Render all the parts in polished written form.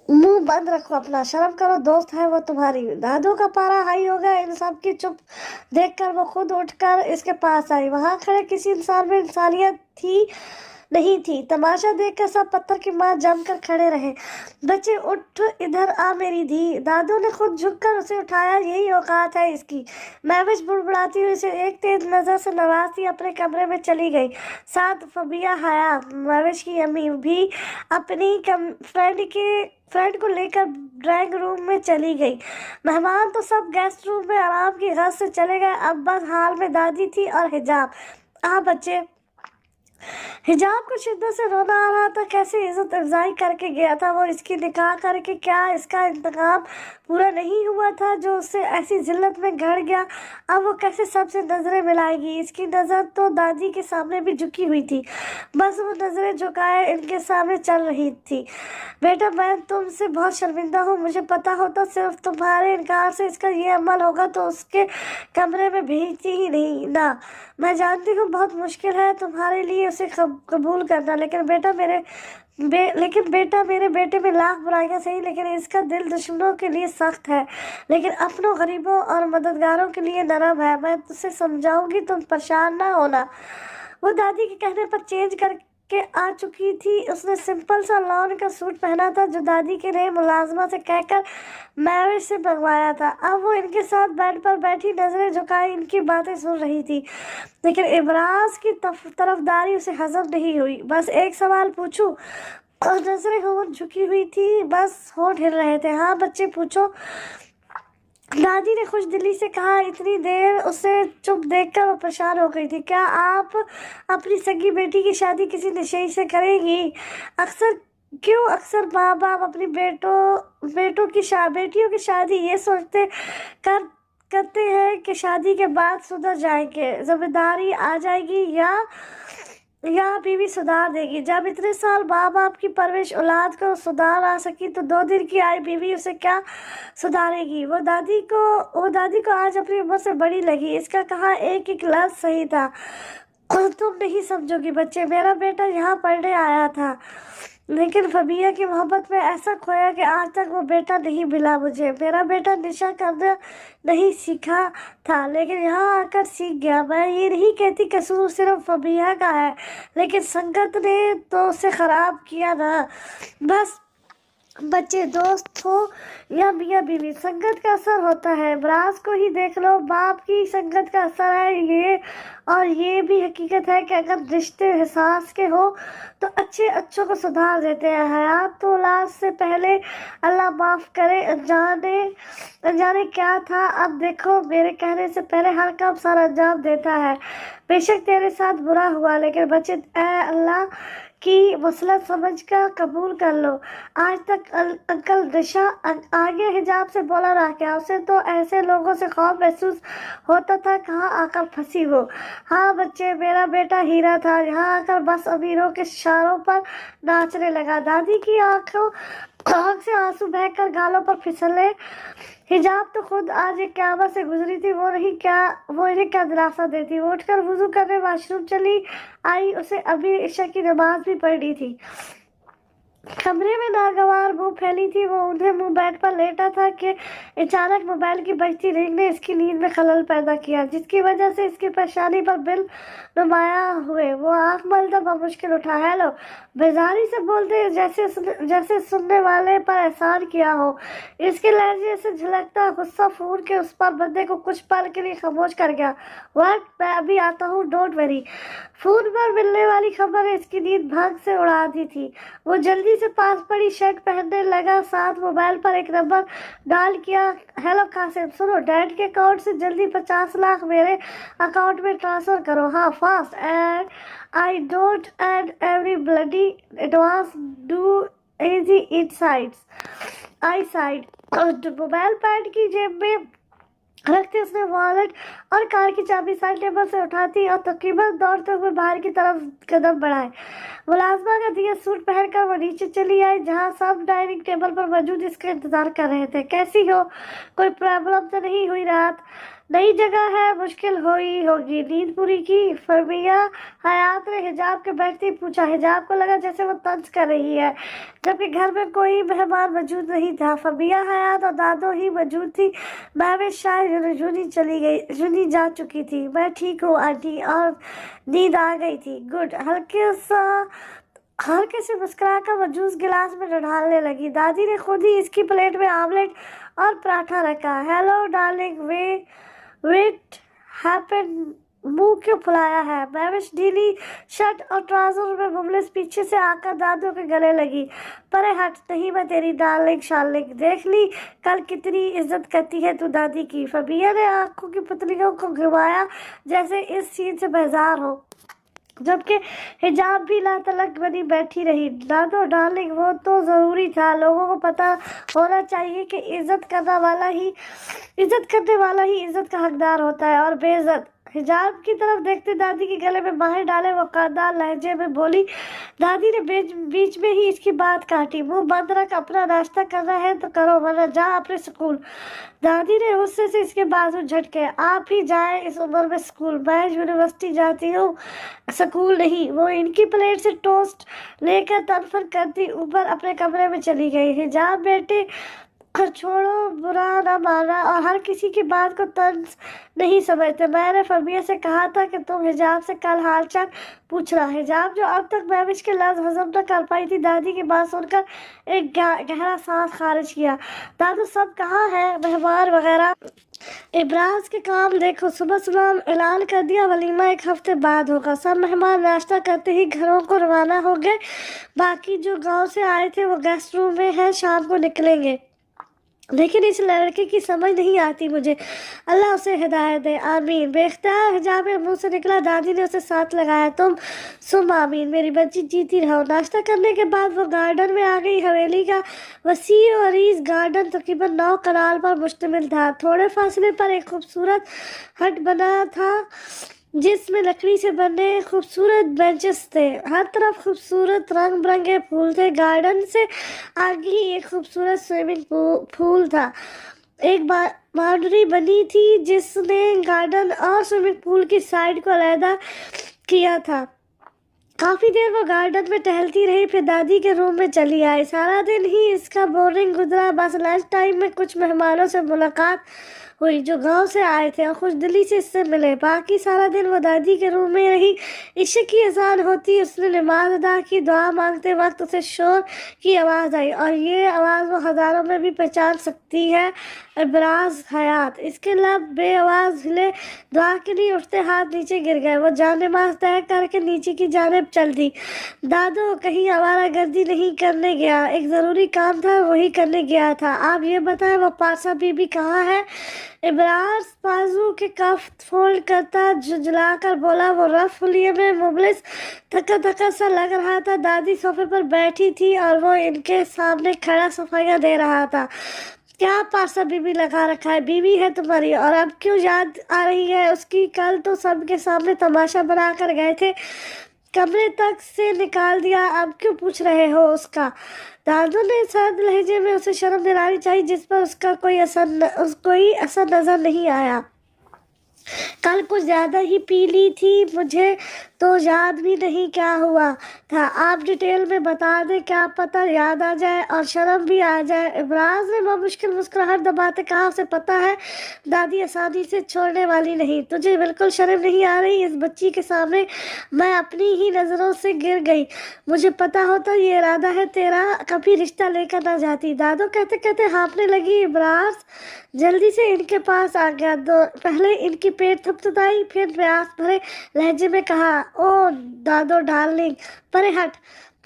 मुंह बंद रखो अपना, शर्म करो, दोस्त है वो तुम्हारी। दादू का पारा हाई हो गया इन सब की चुप देखकर। वो खुद उठकर इसके पास आई। वहां खड़े किसी इंसान में इंसानियत थी नहीं थी। तमाशा देखकर सब पत्थर की मां जमकर खड़े रहे। बच्चे उठ, इधर आ मेरी धी। दादू ने खुद झुककर उसे उठाया, यही औकात है इसकी। महविश बुड़बुड़ाती हुई उसे एक तेज नजर से नवाजती अपने कमरे में चली गई। साथ फबिया हया, महविश की अम्मी, भी अपनी फ्रेंड को लेकर ड्राइंग रूम में चली गई। मेहमान तो सब गेस्ट रूम में आराम की गज से चले गए। अब बस हाल में दादी थी और हिजाब। बच्चे। हिजाब को शिद्दत से रोना आ रहा था। कैसे इज्जत अफजाई करके गया था वो, इसकी निकाह करके क्या इसका इंतकाम पूरा नहीं हुआ था जो उससे ऐसी जिल्लत में गड़ गया। अब वो कैसे सबसे नजरें मिलाएगी। इसकी नजर तो दादी के सामने भी झुकी हुई थी, बस वो नजरें झुकाए इनके सामने चल रही थी। बेटा, मैं तुमसे बहुत शर्मिंदा हूँ। मुझे पता होता सिर्फ तुम्हारे इनकार से इसका ये अमल होगा तो उसके कमरे में भेजती ही नहीं ना। मैं जानती हूँ बहुत मुश्किल है तुम्हारे लिए उसे कबूल करना, लेकिन बेटा मेरे बेटे में लाख बुराइयां सही, लेकिन इसका दिल दुश्मनों के लिए सख्त है, लेकिन अपनों, गरीबों और मददगारों के लिए नरम है। मैं तुझसे समझाऊंगी, तुम परेशान ना होना। वो दादी के कहने पर चेंज करके आ चुकी थी। उसने सिंपल सा लॉन का सूट पहना था जो दादी के ने मुलाजमा से कहकर मैविश से मंगवाया था। अब वो इनके साथ बेड पर बैठी नजरें झुकाए इनकी बातें सुन रही थी, लेकिन इमराज की तरफदारी उसे हजम नहीं हुई। बस एक सवाल पूछूं? और नजरें होंठ झुकी हुई थी, बस होंठ हिल रहे थे। हाँ बच्चे, पूछो, दादी ने खुश दिली से कहा। इतनी देर उसे चुप देखकर वो परेशान हो गई थी। क्या आप अपनी सगी बेटी की शादी किसी नशेई से करेंगी? अक्सर माँ बाप अपनी बेटियों की शादी ये सोचते कर करते हैं कि शादी के बाद सुधर जाएंगे, जिम्मेदारी आ जाएगी, या बीवी सुधार देगी। जब इतने साल माँ बाप की परवरिश औलाद को सुधार आ सकी तो 2 दिन की आई बीवी उसे क्या सुधारेगी। वो दादी को आज अपनी उम्र से बड़ी लगी। इसका कहा एक एक लफ्ज सही था। तुम नहीं समझोगी बच्चे, मेरा बेटा यहाँ पढ़ने आया था, लेकिन फबिया की मोहब्बत में ऐसा खोया कि आज तक वो बेटा नहीं मिला मुझे। मेरा बेटा नशा करना नहीं सीखा था, लेकिन यहाँ आकर सीख गया। मैं ये नहीं कहती कसूर सिर्फ फबिया का है, लेकिन संगत ने तो उसे खराब किया ना। बस बच्चे, दोस्त हो या मियाँ बीवी, संगत का असर होता है। इमराज को ही देख लो, बाप की संगत का असर है ये। और ये भी हकीकत है कि अगर रिश्ते एहसास के हो तो अच्छों को सुधार देते हैं। हयात तो औलाद से पहले, अल्लाह माफ करे, अनजाने क्या था। अब देखो, मेरे कहने से पहले हर काम सारा अंजाम देता है। बेशक तेरे साथ बुरा हुआ, लेकिन बच्चे, ऐ अल्लाह की मसला समझ कर कबूल कर लो। आज तक अंकल दिशा आगे हिजाब से बोला ना क्या? उसे तो ऐसे लोगों से खौफ महसूस होता था, कहाँ आकर फंसी वो। हाँ बच्चे, मेरा बेटा हीरा था, यहाँ आकर बस अमीरों के इशारों पर नाचने लगा। दादी की आंख से आंसू बहकर गालों पर फिसले। हिजाब तो खुद आज एक क़यामत से गुजरी थी, वो इन्हें क्या दिलासा देती। वो उठकर वुजू करने वॉशरूम चली आई। उसे अभी इशा की नमाज भी पढ़ी थी। कमरे में नागवार मुंह फैली थी। वो ऊंधे मुंह बेड पर लेटा था कि अचानक मोबाइल की बजती रिंग ने इसकी नींद में खलल पैदा किया, जिसकी वजह से इसकी परेशानी पर बिल नुमाया हुए। वो आंख मलता बमुश्किल उठा। हेलो, बेजारी से बोलते जैसे सुनने वाले पर एहसान किया हो। इसके लहजे से झलकता गुस्सा फूट के उस पर बंदे को कुछ पल के लिए खामोश कर गया। व्हाट? मैं अभी आता हूँ, डोंट वरी। फोन पर मिलने वाली खबर इसकी नींद भंग से उड़ा दी थी। वो जल्दी से पास पड़ी शर्ट पहनने लगा, साथ मोबाइल पर एक नंबर डायल किया। हेलो कासिम, सुनो, डैड के अकाउंट से जल्दी 50 लाख मेरे अकाउंट में ट्रांसफर करो। हाँ, fast, and I don't and every bloody advance do easy I side. Mobile pad की जेब में रखते उसने वॉलेट और कार की चाबी साइड टेबल से उठाती और तकरीबन दौड़ते हुए बाहर की तरफ कदम बढ़ाए। मुलाजमा का दिया सूट पहनकर वो नीचे चली आई, जहाँ सब डाइनिंग टेबल पर मौजूद इसका इंतजार कर रहे थे। कैसी हो? कोई प्रॉब्लम तो नहीं हुई रात? नई जगह है, मुश्किल हुई होगी। नींद पूरी की फरमिया हयात ने हिजाब के बैठते ही पूछा। हिजाब को लगा जैसे वो तंज कर रही है, जबकि घर में कोई मेहमान मौजूद नहीं था। फरमिया हयात और दादो ही मौजूद थी। महविश शायद जूनी चली गई, जूनी जा चुकी थी। मैं ठीक हूँ आंटी, और नींद आ गई थी। गुड। हल्के से मुस्कुराकर वो जूस गिलास में ढालने लगी। दादी ने खुद ही इसकी प्लेट में आमलेट और पराठा रखा। हेलो डार्लिंग, वेट हैपन, मुंह क्यों फुलाया है? महविश ढीली शर्ट और ट्राउजर में मुमलिस पीछे से आकर दादू के गले लगी। परे हट, नहीं मैं तेरी डार्लिंग शार्लिंग, देख ली कल कितनी इज्जत करती है तू दादी की। फबिया ने आंखों की पुतलियों को घुमाया जैसे इस सीन से बेजार हो, जबकि हिजाब भी लातलक बनी बैठी रही। दादो डार्लिंग, वो तो ज़रूरी था। लोगों को पता होना चाहिए कि इज्जत करने वाला ही इज्जत का हकदार होता है, और बेइज्जत। हिजाब की तरफ देखते दादी के गले में बाहें डाले वो कादार लहजे में बोली। दादी ने बीच में ही इसकी बात काटी। मुंह बंद रख, अपना नाश्ता करना है तो करो, वरना जा अपने स्कूल। दादी ने गुस्से से इसके बाजू झटके। आप ही जाए इस उम्र में स्कूल, मैं यूनिवर्सिटी जाती हूँ, स्कूल नहीं। वो इनकी प्लेट से टोस्ट लेकर तनफर करती ऊपर अपने कमरे में चली गई। हिजाब बेटे छोड़ो, बुरा ना माना, और हर किसी की बात को तंज नहीं समझते। मैंने फरमिया से कहा था कि तुम हिजाब से कल हालचाल पूछना। हिजाब जो अब तक महविश के लफ्ज हजम न कर पाई थी, दादी की बात सुनकर एक गहरा सांस खारिज किया। दादू सब कहाँ है, मेहमान वगैरह? इब्राज के काम देखो, सुबह सुबह ऐलान कर दिया वलीमा 1 हफ्ते बाद होगा। सब मेहमान नाश्ता करते ही घरों को रवाना हो गए। बाकी जो गांव से आए थे वो गेस्ट रूम में है, शाम को निकलेंगे। लेकिन इस लड़के की समझ नहीं आती मुझे, अल्लाह उसे हिदायत दे, आमीन। बेख्तियार हिजाब के मुंह से निकला। दादी ने उसे साथ लगाया। तुम सुम आमीन, मेरी बच्ची जीती रहो। नाश्ता करने के बाद वो गार्डन में आ गई। हवेली का वसी और अरीज गार्डन तकरीबन 9 कनाल पर मुश्तमिल था। थोड़े फासले पर एक खूबसूरत हट बना था जिसमें लकड़ी से बने खूबसूरत बेंचेस थे। हर तरफ खूबसूरत रंग बिरंगे फूल थे। गार्डन से आगे ही एक खूबसूरत स्विमिंग पूल था। एक बाउंड्री बनी थी जिसने गार्डन और स्विमिंग पूल की साइड को अलहदा किया था। काफ़ी देर वो गार्डन में टहलती रही, फिर दादी के रूम में चली आई। सारा दिन ही इसका बोरिंग गुजरा। बस लंच टाइम में कुछ मेहमानों से मुलाकात हुई जो गांव से आए थे, और खुश दिली से इससे मिले। बाकी सारा दिन वो दादी के रूम में रही। इशा की अजान होती, उसने नमाज अदा की। दुआ मांगते वक्त उसे शोर की आवाज़ आई, और ये आवाज़ वो हज़ारों में भी पहचान सकती है। इब्राज हयात। इसके लब बे आवाज़ हिले। दुआ के लिए उठते हाथ नीचे गिर गए। वो जान नमाज तय करके नीचे की जानिब चल दी। दादू कहीं आवारा गर्दी नहीं करने गया, एक ज़रूरी काम था वही करने गया था। आप ये बताएं वो पारसा बीबी कहाँ है? इब्राज बाजू के कफ फोल्ड करता झुंझलाकर बोला। वो रफ हुलिये में मुबलिस थका थका सा लग रहा था। दादी सोफे पर बैठी थी और वो इनके सामने खड़ा सफाइयाँ दे रहा था। क्या पारसा बीबी लगा रखा है? बीवी है तुम्हारी, और अब क्यों याद आ रही है उसकी? कल तो सबके सामने तमाशा बना कर गए थे, कमरे तक से निकाल दिया, अब क्यों पूछ रहे हो उसका? दादू ने सर्द लहजे में उसे शर्म दिलानी चाहिए जिस पर उसका कोई असर नजर नहीं आया। कल कुछ ज़्यादा ही पी ली थी, मुझे तो याद भी नहीं क्या हुआ था। आप डिटेल में बता दें, क्या पता याद आ जाए और शर्म भी आ जाए। इब्राज ने मुश्किल मुस्कुराहट दबाते कहा, उसे पता है दादी आसानी से छोड़ने वाली नहीं। तुझे बिल्कुल शर्म नहीं आ रही? इस बच्ची के सामने मैं अपनी ही नज़रों से गिर गई। मुझे पता होता ये इरादा है तेरा, कभी रिश्ता लेकर ना जाती। दादू कहते कहते हाँफने लगी। इब्राज जल्दी से इनके पास आ गया। पहले इनकी पेट थपथपाई, फिर प्यास भरे लहजे में कहा, ओ दादो डार्लिंग, परे हट।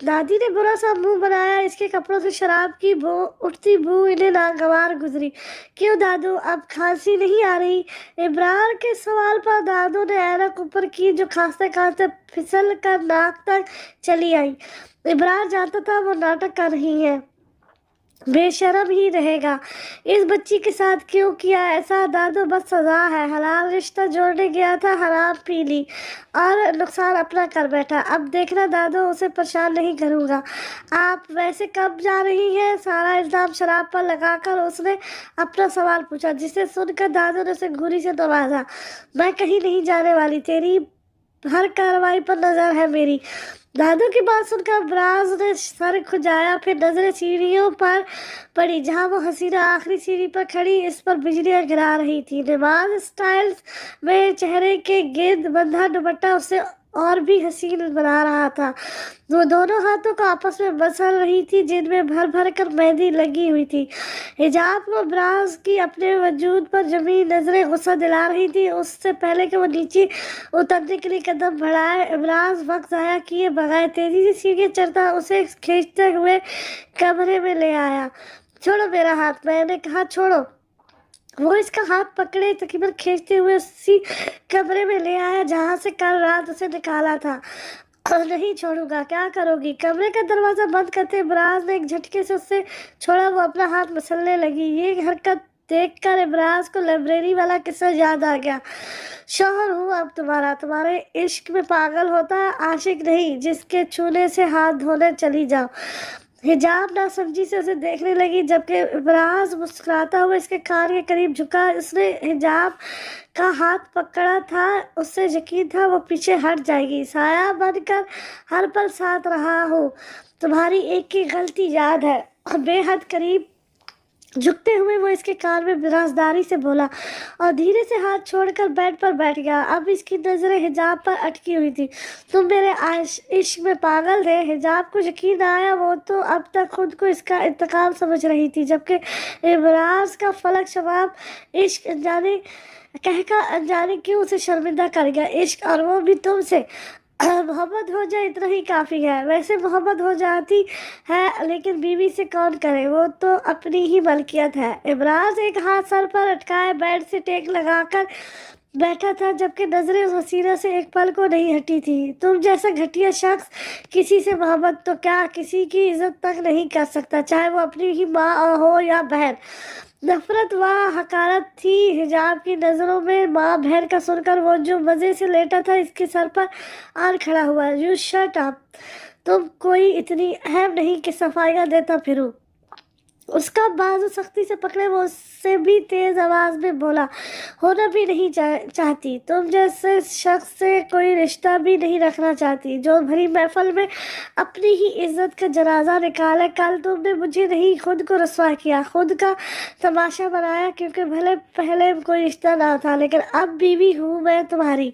दादी ने बुरा सा मुंह बनाया। इसके कपड़ों से शराब की उठती बू इन्हें नागवार गुजरी। क्यों दादू, अब खांसी नहीं आ रही? इब्रार के सवाल पर दादू ने ऐनक ऊपर की जो खांसते खांसते फिसल कर नाक तक चली आई। इब्रार जानता था वो नाटक कर रही है। बेशरम ही रहेगा। इस बच्ची के साथ क्यों किया ऐसा दादू? बस सजा है। हलाल रिश्ता जोड़ने गया था, हराम पी ली और नुकसान अपना कर बैठा। अब देखना दादू, उसे परेशान नहीं करूँगा। आप वैसे कब जा रही हैं? सारा इल्जाम शराब पर लगाकर उसने अपना सवाल पूछा, जिसे सुनकर दादू ने उसे घूरी से नवाजा। मैं कहीं नहीं जाने वाली, तेरी हर कार्रवाई पर नजर है मेरी। दादू की बात सुनकर ब्राज ने सर खुजाया, फिर नजरें सीढ़ियों पर पड़ी जहां वो हसीना आखिरी सीढ़ी पर खड़ी इस पर बिजलियां गिरा रही थी। नमाज स्टाइल्स में चेहरे के गिर्द बंधा दुपट्टा उसे और भी हसीन बना रहा था। वो दोनों हाथों को आपस में मसल रही थी जिनमें भर भर कर मेहंदी लगी हुई थी। हिजाब को ब्राज की अपने वजूद पर जमी नजरें गुस्सा दिला रही थी। उससे पहले कि वो नीचे उतरने के लिए कदम बढ़ाए, इमराज वक्त ज़ाया किए बगैर तेजी से सीढ़ियाँ चढ़ता उसे खींचते हुए कमरे में ले आया। छोड़ो मेरा हाथ, मैंने कहा छोड़ो। वो इसका हाथ पकड़े तकरीबन खींचते हुए उसी कमरे में ले आया जहाँ से कल रात उसे निकाला था। नहीं छोड़ूंगा। क्या करोगी? कमरे का दरवाजा बंद करते इमराज ने एक झटके से उससे छोड़ा। वो अपना हाथ मसलने लगी। ये हरकत देखकर इमराज को लाइब्रेरी वाला किस्सा याद आ गया। शौहर हूँ अब तुम्हारे इश्क में पागल होता है आशिक नहीं जिसके छूने से हाथ धोने चली जाओ। हिजाब नासमझी से उसे देखने लगी जबकि इमराज मुस्कुराता हुआ इसके कान के करीब झुका। उसने हिजाब का हाथ पकड़ा था, उससे यकीन था वो पीछे हट जाएगी। साया बनकर हर पल साथ रहा हूँ, तुम्हारी एक की गलती याद है। बेहद करीब झुकते हुए वो इसके कान में बिराजदारी से बोला और धीरे से हाथ छोड़कर बेड पर बैठ गया। अब इसकी नजरें हिजाब पर अटकी हुई थी। तुम मेरे इश्क में पागल थे। हिजाब को यकीन आया, वो तो अब तक खुद को इसका इंतकाम समझ रही थी जबकि इमराज का फलक शबाब इश्क अनजाने कहकर अनजाने क्यों उसे शर्मिंदा कर गया। इश्क और वो भी तुमसे। मोहब्बत हो जाए इतना ही काफ़ी है। वैसे मोहब्बत हो जाती है लेकिन बीवी से कौन करे, वो तो अपनी ही मलकियत है। इमराज एक हाथ सर पर अटकाए बेड से टेक लगाकर बैठा था जबकि नजरें उस हसीना से एक पल को नहीं हटी थी। तुम जैसा घटिया शख्स किसी से मोहब्बत तो क्या किसी की इज्जत तक नहीं कर सकता, चाहे वो अपनी ही माँ हो या बहन। नफरत व हकारत थी हिजाब की नज़रों में। माँ बहन का सुनकर वो जो मज़े से लेटा था इसके सर पर आन खड़ा हुआ। यू शट अप, तुम कोई इतनी अहम नहीं कि सफाइयाँ देता फिरूं। उसका बाजू सख्ती से पकड़े वो उससे भी तेज आवाज में बोला, होना भी नहीं चाहती। तुम जैसे शख्स से कोई रिश्ता भी नहीं रखना चाहती जो भरी महफल में अपनी ही इज्जत का जनाजा निकाले। कल तुमने मुझे नहीं खुद को रस्वा किया, खुद का तमाशा बनाया क्योंकि भले पहले कोई रिश्ता ना था लेकिन अब बीवी हूँ मैं तुम्हारी।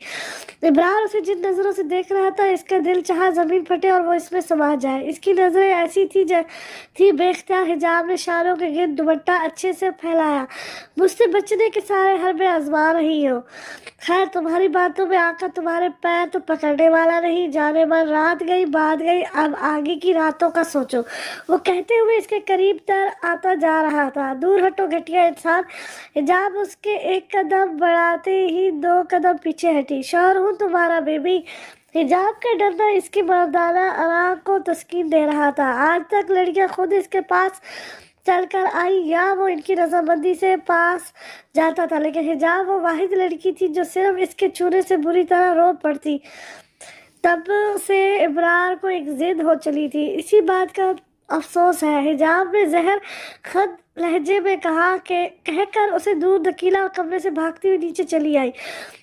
इमरान उसे जिन नज़रों से देख रहा था इसका दिल चाहा ज़मीन फटे और वो इसमें समा जाए। इसकी नज़रें ऐसी थी बेख्तियार हिजाब ने इशारों के गिर्द दुपट्टा अच्छे से फैलाया। मुझसे बचने के सारे हरबे आजमा रही हो। खैर तुम्हारी बातों में आकर तुम्हारे पैर तो पकड़ने वाला नहीं। जाने मन रात गई बात गई, अब आगे की रातों का सोचो। वो कहते हुए इसके करीब तर आता जा रहा था। दूर हटो घटिया इंसान। हिजाब उसके एक कदम बढ़ाते ही 2 कदम पीछे हटी। शौहर हूँ तुम्हारा बेबी। हिजाब का डरना इसकी मर्दाना आराम को तस्कीन दे रहा था। आज तक लड़कियां खुद इसके पास चलकर आई या वो इनकी रजामंदी से पास जाता था, लेकिन हिजाब वो वाहिद लड़की थी जो सिर्फ इसके छूने से बुरी तरह रो पड़ती। तब से इमरान को एक जिद हो चली थी। इसी बात का अफसोस है। हिजाब ने जहर खद लहजे में कहकर उसे दूर धकेला और कमरे से भागती हुई नीचे चली आई।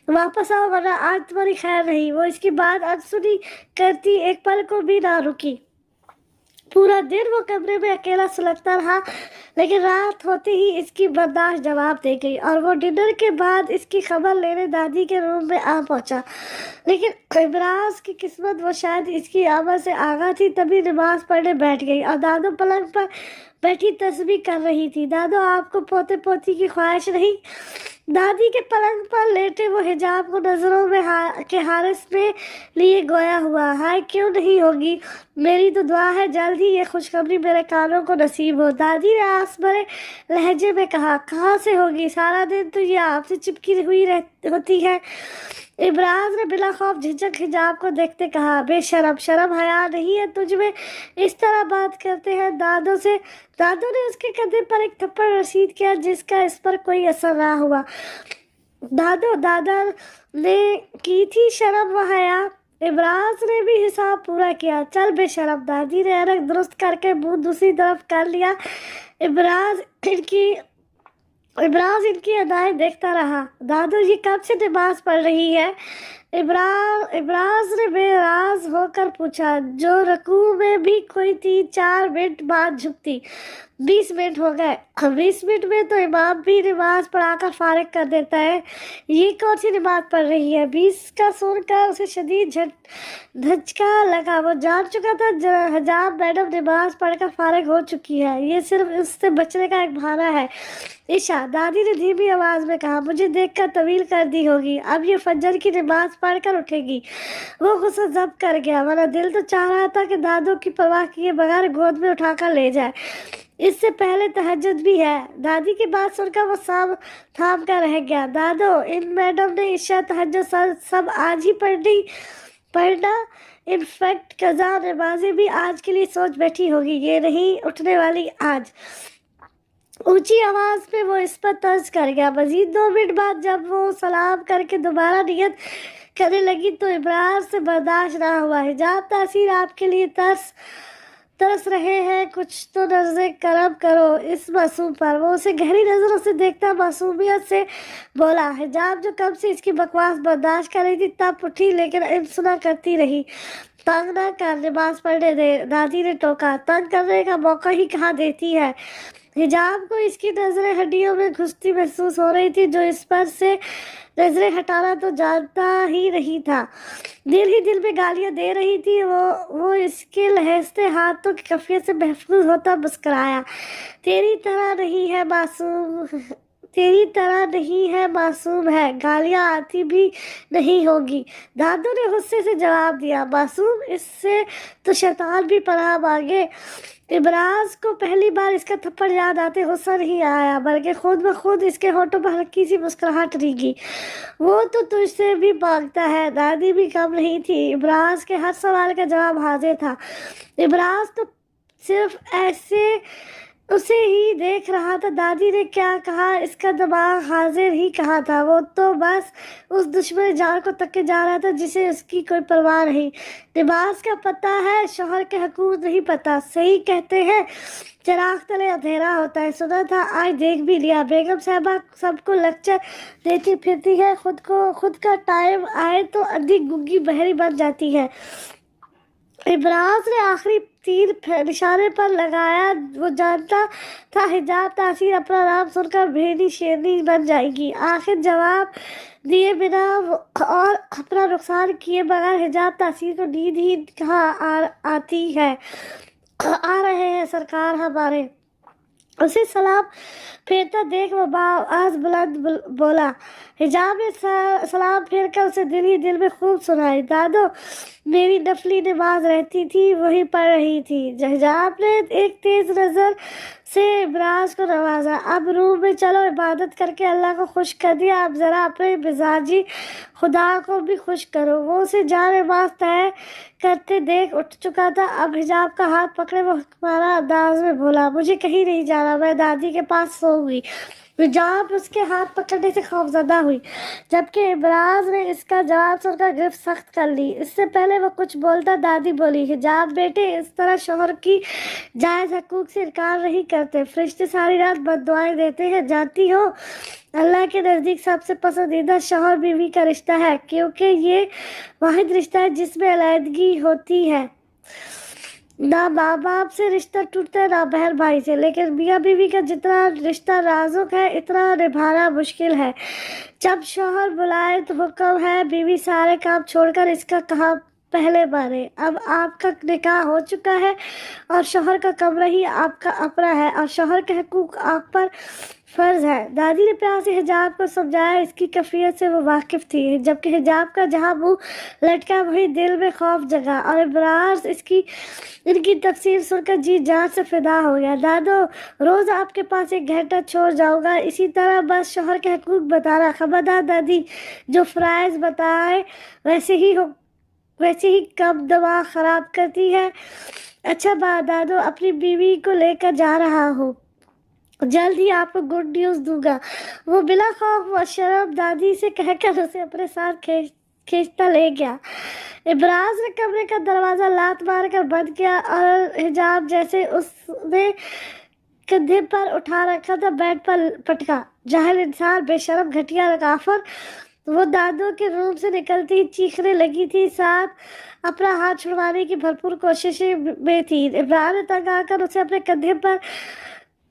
वापस आओ वरना आज तुम्हारी खैर नहीं। वो इसकी बात अनसुनी करती एक पल को भी ना रुकी। पूरा दिन वो कमरे में अकेला सुलगता रहा लेकिन रात होते ही इसकी बर्दाश्त जवाब दे गई और वो डिनर के बाद इसकी खबर लेने दादी के रूम में आ पहुंचा। लेकिन इमराज की किस्मत वो शायद इसकी आमद से आगाह थी। तभी नमाज पढ़ने बैठ गई और दादू पलंग पर बैठी तस्बीह कर रही थी। दादू आपको पोते पोती की ख्वाहिश नहीं? दादी के पलंग पर लेटे वो हिजाब को नजरों में के हारिस में लिए गोया हुआ। हाय क्यों नहीं होगी, میری تو دعا ہے جلد ہی یہ خوشخبری میرے کانوں کو نصیب ہو۔ دادی نے آس بھرے لہجے میں کہا، کہاں سے ہوگی؟ سارا دن تو یہ آپ سے چپکی ہوئی ہوتی ہے۔ ابراز نے بلا خوف جھجک حجاب کو دیکھتے کہا، بے شرم، شرم حیا نہیں ہے تجھ میں؟ اس طرح بات کرتے ہیں دادوں سے؟ دادوں نے اس کے کندھے پر ایک تھپڑ رسید کیا جس کا اس پر کوئی اثر نہ ہوا۔ دادا نے کی تھی شرم و حیا۔ ابراز نے بھی حساب پورا کیا۔ چل بے شرم، دادی نے اینک درست کر کے منہ دوسری طرف کر لیا۔ ابراز ان کی ادائیں دیکھتا رہا۔ دادو یہ کب سے نماز پڑھ رہی ہے؟ ابراز نے بے راز ہو کر پوچھا، جو رکوع میں بھی کوئی 3-4 منٹ بعد جھکتی۔ 20 منٹ ہو گئے۔ 20 منٹ میں تو امام بھی نماز پڑھا کر فارغ کر دیتا ہے، یہ کون سی نماز پڑھ رہی ہے؟ 20 کا سن کر اسے شدید دھچکا لگا۔ وہ جان چکا تھا حجاب میڈم نماز پڑھ کر فارغ ہو چکی ہے، یہ صرف اس سے بچنے کا ایک بہانہ ہے۔ عشاء، دادی نے دھیمی آواز میں کہا، مجھے دیکھ کر طویل کر دی ہوگی، اب یہ فجر کی نماز پڑھ کر اٹھے گی۔ وہ غصہ ضبط کر گیا، ورنہ دل تو چاہ رہا تھا کہ دادوں کی پرواہ کیے بغیر گود میں اٹھا کر لے جائے۔ اس سے پہلے تہجد بھی ہے۔ دادی کی بات سن کر وہ تھام کر رہ گیا۔ دادو، ان میڈم نے عشاء تہجد سب آج ہی پڑھنا، انفیکٹ قضا نمازیں بھی آج کے لیے سوچ بیٹھی ہوگی، یہ نہیں اٹھنے والی آج۔ اونچی آواز میں وہ اس پر طرز کر گیا۔ مزید 2 منٹ بعد جب وہ سلام کر کے دوبارہ نیت کرنے لگی تو ابراز سے برداشت نہ ہوا۔ حجاب تاثیر آپ کے لیے ترس رہے ہیں، کچھ تو نظر کرم کرو اس معصوم پر۔ وہ اسے گہری نظروں سے دیکھتا معصومیت سے بولا۔ حجاب جو کب سے اس کی بکواس برداشت کر رہی تھی تب اٹھی، لیکن سنا کرتی رہی۔ تنگ نہ کر، نماز پڑھنے دے، دادی نے ٹوکا۔ تنگ کرنے کا موقع ہی کہاں دیتی ہے؟ حجاب کو اس کی نظریں ہڈیوں میں گھستی محسوس ہو رہی تھی، جو اس پر سے نظریں ہٹانا تو جانتا ہی نہیں تھا۔ دل ہی دل میں گالیاں دے رہی تھی۔ وہ اس کے لہستے ہاتھوں کی کفیت سے محفوظ ہوتا مسکرایا۔ تیری طرح نہیں ہے معصوم ہے، گالیاں آتی بھی نہیں ہوگی۔ دادو نے غصے سے جواب دیا، معصوم، اس سے تو شیطان بھی پناہ مانگے۔ ابراز کو پہلی بار اس کا تھپڑ یاد آتے غصہ نہیں آیا، بلکہ خود بخود اس کے ہونٹوں پر ہلکی سی مسکراہٹ ریگی۔ وہ تو تجھ سے بھی مانگتا ہے۔ دادی بھی کم نہیں تھی، ابراز کے ہر سوال کا جواب حاضر تھا۔ ابراز تو صرف ایسے اسے ہی دیکھ رہا تھا۔ دادی نے کیا کہا اس کا دماغ حاضر ہی کہا تھا، وہ تو بس اس دشمن جان کو تکے جا رہا تھا جسے اس کی کوئی پرواہ نہیں۔ نماز کا پتہ ہے، شوہر کے حقوق نہیں پتہ۔ صحیح کہتے ہیں، چراغ تلے اندھیرا ہوتا ہے، سنا تھا آج دیکھ بھی لیا۔ بیگم صاحبہ سب کو لیکچر دیتی پھرتی ہے، خود کا ٹائم آئے تو اندھی گنگی بہری بن جاتی ہے۔ ابراز نے آخری تیر نشانے پر لگایا۔ وہ جانتا تھا حجاب تاثیر اپنا نام سن کر بھیڑی شیرنی بن جائے گی۔ آخر جواب دیے بنا اور اپنا نقصان کیے بغیر حجاب تاثیر کو نیند ہی کہاں آتی ہے۔ آ رہے ہیں سرکار ہمارے۔ اسے سلام پھیرتا دیکھ وہ آواز بلند بولا۔ حجاب نے سلام پھیر کر اسے دل ہی دل میں خوب سنائی۔ دادو، میری نفلی نماز رہتی تھی وہی پڑھ رہی تھی۔ حجاب نے ایک تیز نظر سے ابراز کو نوازا۔ اب روم میں چلو، عبادت کر کے اللہ کو خوش کر دیا، اب ذرا اپنے مزاجی خدا کو بھی خوش کرو۔ وہ اسے جا نماز طے کرتے دیکھ اٹھ چکا تھا۔ اب حجاب کا ہاتھ پکڑے وہ حکمرانہ انداز میں بولا، مجھے کہیں نہیں جانا، میں دادی کے پاس سوؤں گی۔ حجاب اس کے ہاتھ پکڑنے سے خوفزدہ ہوئی، جبکہ ابراز نے اس کا جواب سن کر گرفت سخت کر لی۔ اس سے پہلے وہ کچھ بولتا دادی بولی، حجاب بیٹے، اس طرح شوہر کی جائز حقوق سے انکار نہیں کرتے۔ فرشتے ساری رات بد دعائیں دیتے ہیں، جانتی ہو؟ اللہ کے نزدیک سب سے پسندیدہ شوہر بیوی کا رشتہ ہے، کیونکہ یہ واحد رشتہ ہے جس میں علیحدگی ہوتی ہے۔ نہ ماں باپ سے رشتہ ٹوٹتا ہے، نہ بہن بھائی سے، لیکن میاں بیوی کا جتنا رشتہ نازک ہے اتنا نبھانا مشکل ہے۔ جب شوہر بلائے تو حکم ہے بیوی سارے کام چھوڑ کر اس کا کہا پہلے بارے. اب آپ کا نکاح ہو چکا ہے اور شوہر کا کمرہ ہی آپ کا اپنا ہے اور شوہر کے حقوق آپ پر فرض ہے. دادی نے پیار سے حجاب کو سمجھایا. اس کی کیفیت سے وہ واقف تھی، جبکہ حجاب کا جہاں منہ لٹکا وہی دل میں خوف جگا. اور ابراز ان کی تفسیر سن کر جی جان سے فدا ہو گیا. دادو، روز آپ کے پاس 1 گھنٹہ چھوڑ جاؤں گا، اسی طرح بس شوہر کے حقوق بتانا. خبردار دادی، جو فرائض بتائے ویسے ہی کم دماغ خراب کرتی ہے. اچھا دادو، اپنی بیوی کو لے کر جا رہا ہوں، جلد ہی آپ کو گڈ نیوز دوں گا. وہ بلا خوف و شرم دادی سے کہہ کر اسے اپنے ساتھ کھینچتا لے گیا. ابراز نے کمرے کا دروازہ لات مار کر بند کیا اور حجاب جیسے اس نے کندھے پر اٹھا رکھا تھا بیڈ پر پٹکا. جاہل انسان، بے شرم، گھٹیا کافر. وہ دادو کے روم سے نکلتی ہی چیخنے لگی تھی، ساتھ اپنا ہاتھ چھڑوانے کی بھرپور کوشش میں تھی. ابراز نے تنگ آ کر اسے اپنے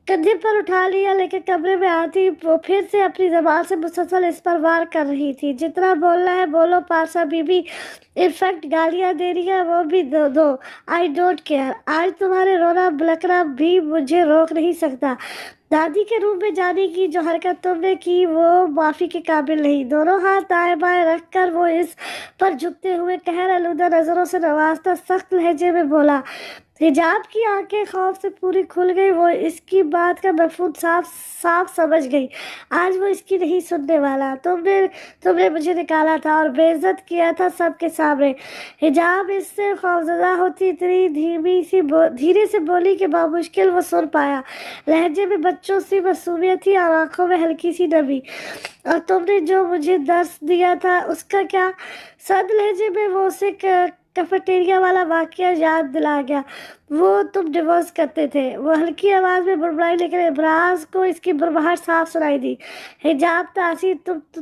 کندھے پر اٹھا لیا، لیکن کمرے میں آتی وہ پھر سے اپنی زبان سے مسلسل اس پر وار کر رہی تھی. جتنا بولنا ہے بولو پارسا بی بی، انفیکٹ گالیاں دینی ہے وہ بھی دو. I don't care. آج تمہارے رونا بلکنا بھی مجھے روک نہیں سکتا. دادی کے روم میں جانے کی جو حرکت تم نے کی وہ معافی کے قابل نہیں. دونوں ہاتھ دائیں بائیں رکھ کر وہ اس پر جھکتے ہوئے قہر آلودہ نظروں سے نوازتا سخت لہجے میں بولا. حجاب کی آنکھیں خوف سے پوری کھل گئی. وہ اس کی بات کا مفہوم صاف سمجھ گئی. آج وہ اس کی نہیں سننے والا. تم نے مجھے نکالا تھا اور بے عزت کیا تھا سب کے سامنے. حجاب اس سے خوفزدہ ہوتی اتنی دھیرے سے بولی کہ بامشکل وہ سن پایا. لہجے میں بچوں سی معصومیت تھی اور آنکھوں میں ہلکی سی نمی. اور تم نے جو مجھے درس دیا تھا اس کا کیا؟ سرد لہجے میں وہ اسے کیفیٹیریا والا واقعہ یاد دلا گیا. وہ تم ڈیورس کرتے تھے. وہ ہلکی آواز میں بڑبڑائی، لیکن ابراز کو اس کی بڑبڑاہٹ صاف سنائی دی. حجاب تاثیر،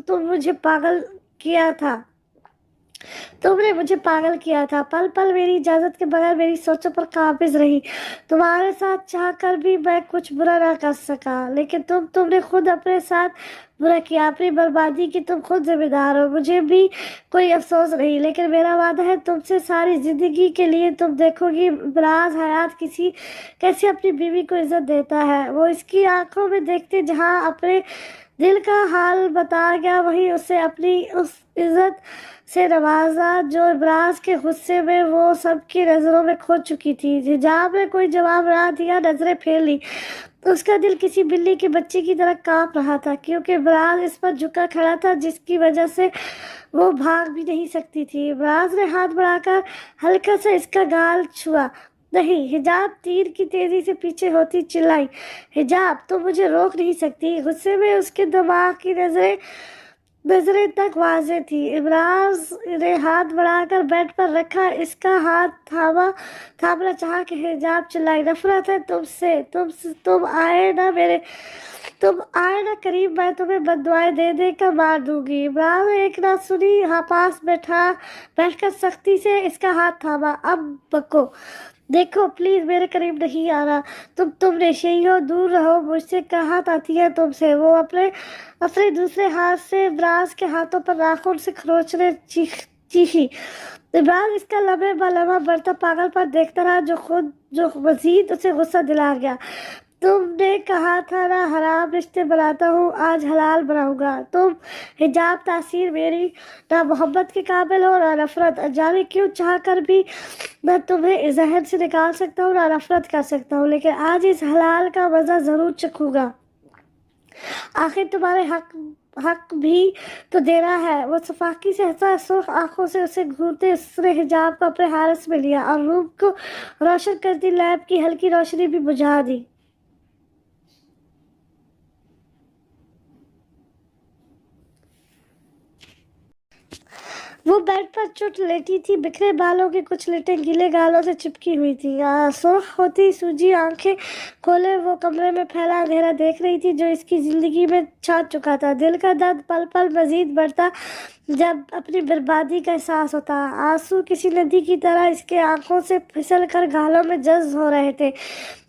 تم مجھے پاگل کیا تھا. تم نے مجھے پاگل کیا تھا. پل پل میری اجازت کے بغیر میری سوچوں پر قابض رہی. تمہارے ساتھ چاہ کر بھی میں کچھ برا نہ کر سکا. لیکن تم نے خود اپنے ساتھ برا کیا. اپنی بربادی کی تم خود ذمہ دار ہو. مجھے بھی کوئی افسوس نہیں، لیکن میرا وعدہ ہے تم سے ساری زندگی کے لیے تم دیکھو گی ابراز حیات کیسے اپنی بیوی کو عزت دیتا ہے. وہ اس کی آنکھوں میں دیکھتے جہاں اپنے دل کا حال بتا گیا، وہیں اسے اپنی اس عزت سے نوازا جو ابراز کے غصے میں وہ سب کی نظروں میں کھو چکی تھی. حجاب نے کوئی جواب نہ دیا، نظریں پھیر لی. اس کا دل کسی بلی کے بچے کی طرح کانپ رہا تھا، کیونکہ ابراز اس پر جھکا کھڑا تھا جس کی وجہ سے وہ بھاگ بھی نہیں سکتی تھی. ابراز نے ہاتھ بڑھا کر ہلکا سا اس کا گال چھوا. نہیں. حجاب تیر کی تیزی سے پیچھے ہوتی چلائی. حجاب، تم مجھے روک نہیں سکتی. غصے میں اس کے دماغ کی نظریں تک واضح تھی. ابراز نے ہاتھ بڑھا کر بیڈ پر رکھا. اس کا ہاتھ تھامنا چاہا کہ حجاب چلائی. نفرت ہے تم سے. تم آئے نا قریب، میں تمہیں بددعائیں دے کر مار دوں گی. ابراز نے ایک نہ سنی پاس بیٹھ کر سختی سے اس کا ہاتھ تھاما. اب بکو. دیکھو پلیز میرے قریب نہیں آنا. تم نشئی ہو، دور رہو مجھ سے. کہات آتی ہے تم سے. وہ اپنے دوسرے ہاتھ سے ابراز کے ہاتھوں پر ناخن سے کھروچنے چیخی. ابراز اس کا لمحے بہ لمحہ بڑھتا پاگل پن دیکھتا رہا جو مزید اسے غصہ دلا گیا. تم نے کہا تھا نا حرام رشتے بناتا ہوں، آج حلال بناؤں گا. تم حجاب تاثیر میری نہ محبت کے قابل ہو نہ نفرت. جانے کیوں چاہ کر بھی میں تمہیں ذہن سے نکال سکتا ہوں نہ نفرت کر سکتا ہوں، لیکن آج اس حلال کا مزہ ضرور چکھوں گا. آخر تمہارے حق بھی تو دینا ہے. وہ صفاقی سے ہنسا. سرخ آنکھوں سے اسے گھورتے اس نے حجاب کو اپنے حارس میں لیا اور روم کو روشن کرتی لیمپ کی ہلکی روشنی بھی بجھا دی. وہ بیڈ پر چٹ لیٹی تھی. بکھرے بالوں کی کچھ لٹیں گیلے گالوں سے چپکی ہوئی تھی. سرخ ہوتی سوجی آنکھیں کھولے وہ کمرے میں پھیلا اندھیرا دیکھ رہی تھی جو اس کی زندگی میں چھا چکا تھا. دل کا درد پل پل مزید بڑھتا جب اپنی بربادی کا احساس ہوتا۔ آنسو کسی ندی کی طرح اس کے آنکھوں سے پھسل کر گالوں میں جذب ہو رہے تھے۔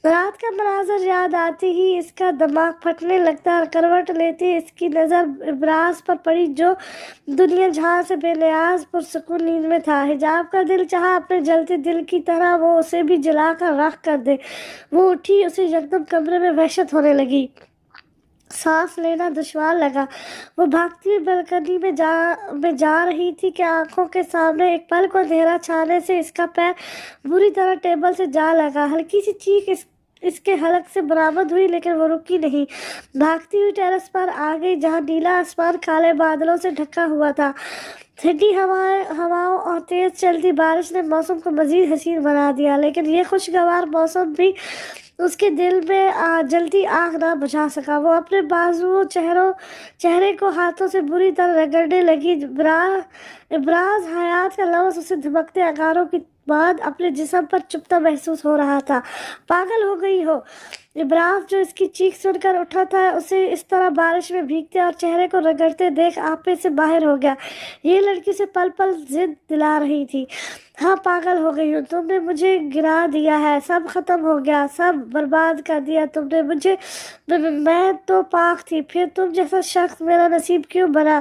رات کا مناظر یاد آتی ہی اس کا دماغ پھٹنے لگتا اور کروٹ لیتی اس کی نظر ابراز پر پڑی جو دنیا جہاں سے بے نیاز پرسکون نیند میں تھا۔ حجاب کا دل چاہا اپنے جلتے دل کی طرح وہ اسے بھی جلا کر راکھ کر دے۔ وہ اٹھی، اسے یکدم کمرے میں وحشت ہونے لگی، سانس لینا دشوار لگا۔ وہ بھاگتی ہوئی بلکنی میں جا رہی تھی کہ آنکھوں کے سامنے ایک پل کو اندھیرا چھانے سے اس کا پیر بری طرح ٹیبل سے جا لگا۔ ہلکی سی چیخ اس کے حلق سے برآمد ہوئی لیکن وہ رکی نہیں۔ بھاگتی ہوئی ٹیرس پر آ گئی جہاں نیلا آسمان کالے بادلوں سے ڈھکا ہوا تھا۔ ٹھنڈی ہواؤں اور تیز چلتی بارش نے موسم کو مزید حسین بنا دیا، لیکن یہ خوشگوار موسم بھی اس کے دل میں جلتی آگ نہ بجھا سکا۔ وہ اپنے بازوؤں چہرے کو ہاتھوں سے بری طرح رگڑنے لگی۔ ابراز حیات کا لفظ اسے دھمکتے انگاروں کی بعد اپنے جسم پر چبھتا محسوس ہو رہا تھا۔ پاگل ہو گئی ہو! ابراز جو اس کی چیخ سن کر اٹھا تھا اسے اس طرح بارش میں بھیگتے اور چہرے کو رگڑتے دیکھ آپے سے باہر ہو گیا۔ یہ لڑکی سے پل پل ضد دلا رہی تھی۔ ہاں، پاگل ہو گئی ہوں! تم نے مجھے گرا دیا ہے، سب ختم ہو گیا، سب برباد کر دیا تم نے مجھے۔ میں تو پاک تھی، پھر تم جیسا شخص میرا نصیب کیوں بنا؟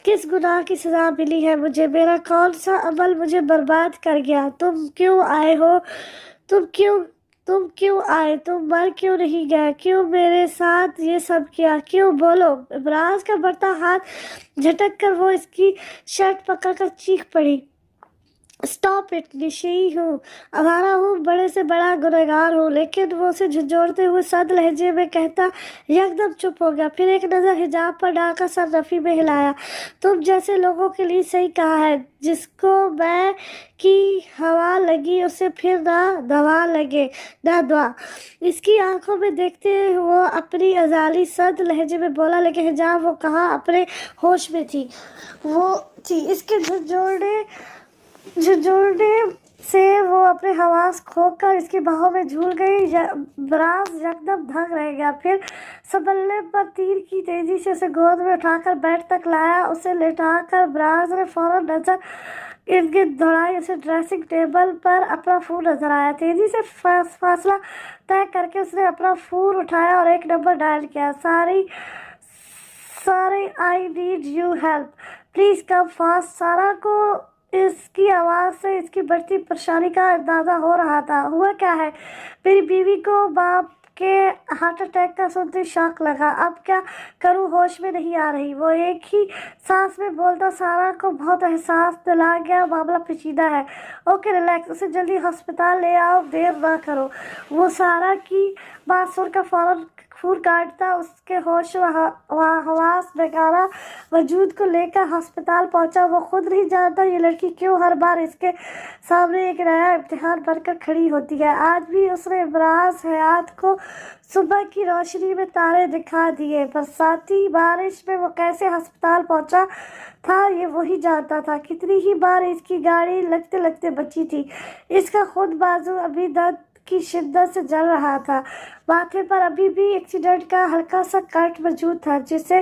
کس گناہ کی سزا ملی ہے مجھے؟ میرا کون سا عمل مجھے برباد کر گیا؟ تم کیوں آئے ہو؟ تم کیوں آئے؟ تم مر کیوں نہیں گئے؟ کیوں میرے ساتھ یہ سب کیا؟ کیوں؟ بولو! ابراز کا بڑھتا ہاتھ جھٹک کر وہ اس کی شرٹ پکڑ کر چیخ پڑی۔ Stop it! نشئی ہوں، آوارہ ہوں، بڑے سے بڑا گنہگار ہوں، لیکن وہ اسے جھنجھوڑتے ہوئے سرد لہجے میں کہتا یکدم چپ ہو گیا۔ پھر ایک نظر حجاب پر ڈال کر سر نفی میں ہلایا۔ تم جیسے لوگوں کے لیے صحیح کہا ہے، جس کو میں کی ہوا لگی اسے پھر نہ دوا لگے نہ دعا۔ اس کی آنکھوں میں دیکھتے وہ اپنی ازالی سرد لہجے میں بولا، لیکن حجاب وہ کہاں اپنے ہوش میں تھی۔ وہ تھی اس کے جھنجھوڑنے سے وہ اپنے حواس کھو کر اس کی باہوں میں جھول گئی۔ براز یکدم دھنگ رہ گیا، پھر سنبھلنے پر تیر کی تیزی سے اسے گود میں اٹھا کر بیڈ تک لایا۔ اسے لٹا کر براز نے فوراً نظر ارد گرد دوڑائی۔ اسے ڈریسنگ ٹیبل پر اپنا فون نظر آیا۔ تیزی سے فاصلہ طے کر کے اس نے اپنا فون اٹھایا اور ایک نمبر ڈائل کیا۔ ساری I need you help, please come fast. سارا کو اس کی آواز سے اس کی بڑھتی پریشانی کا اندازہ ہو رہا تھا۔ ہوا کیا ہے؟ میری بیوی کو باپ کے ہارٹ اٹیک کا سنتے شوق لگا۔ اب کیا کروں؟ ہوش میں نہیں آ رہی۔ وہ ایک ہی سانس میں بولتا سارا کو بہت احساس دلا گیا، معاملہ پیچیدہ ہے۔ اوکے، ریلیکس، اسے جلدی ہسپتال لے آؤ، دیر نہ کرو۔ وہ سارا کی بات سن کر فوراً فون کاٹتا، اس کے ہوش و حواس بیگانہ وجود کو لے کر ہسپتال پہنچا۔ وہ خود نہیں جانتا یہ لڑکی کیوں ہر بار اس کے سامنے ایک نیا امتحان بن کر کھڑی ہوتی ہے۔ آج بھی اس نے ابراز حیات کو صبح کی روشنی میں تارے دکھا دیے۔ برساتی بارش میں وہ کیسے ہسپتال پہنچا تھا یہ وہی جانتا تھا۔ کتنی ہی بار اس کی گاڑی لگتے لگتے بچی تھی۔ اس کا خود بازو ابھی درد کی شدت سے جل رہا تھا۔ ماتھے پر ابھی بھی ایکسیڈنٹ کا ہلکا سا کٹ موجود تھا جسے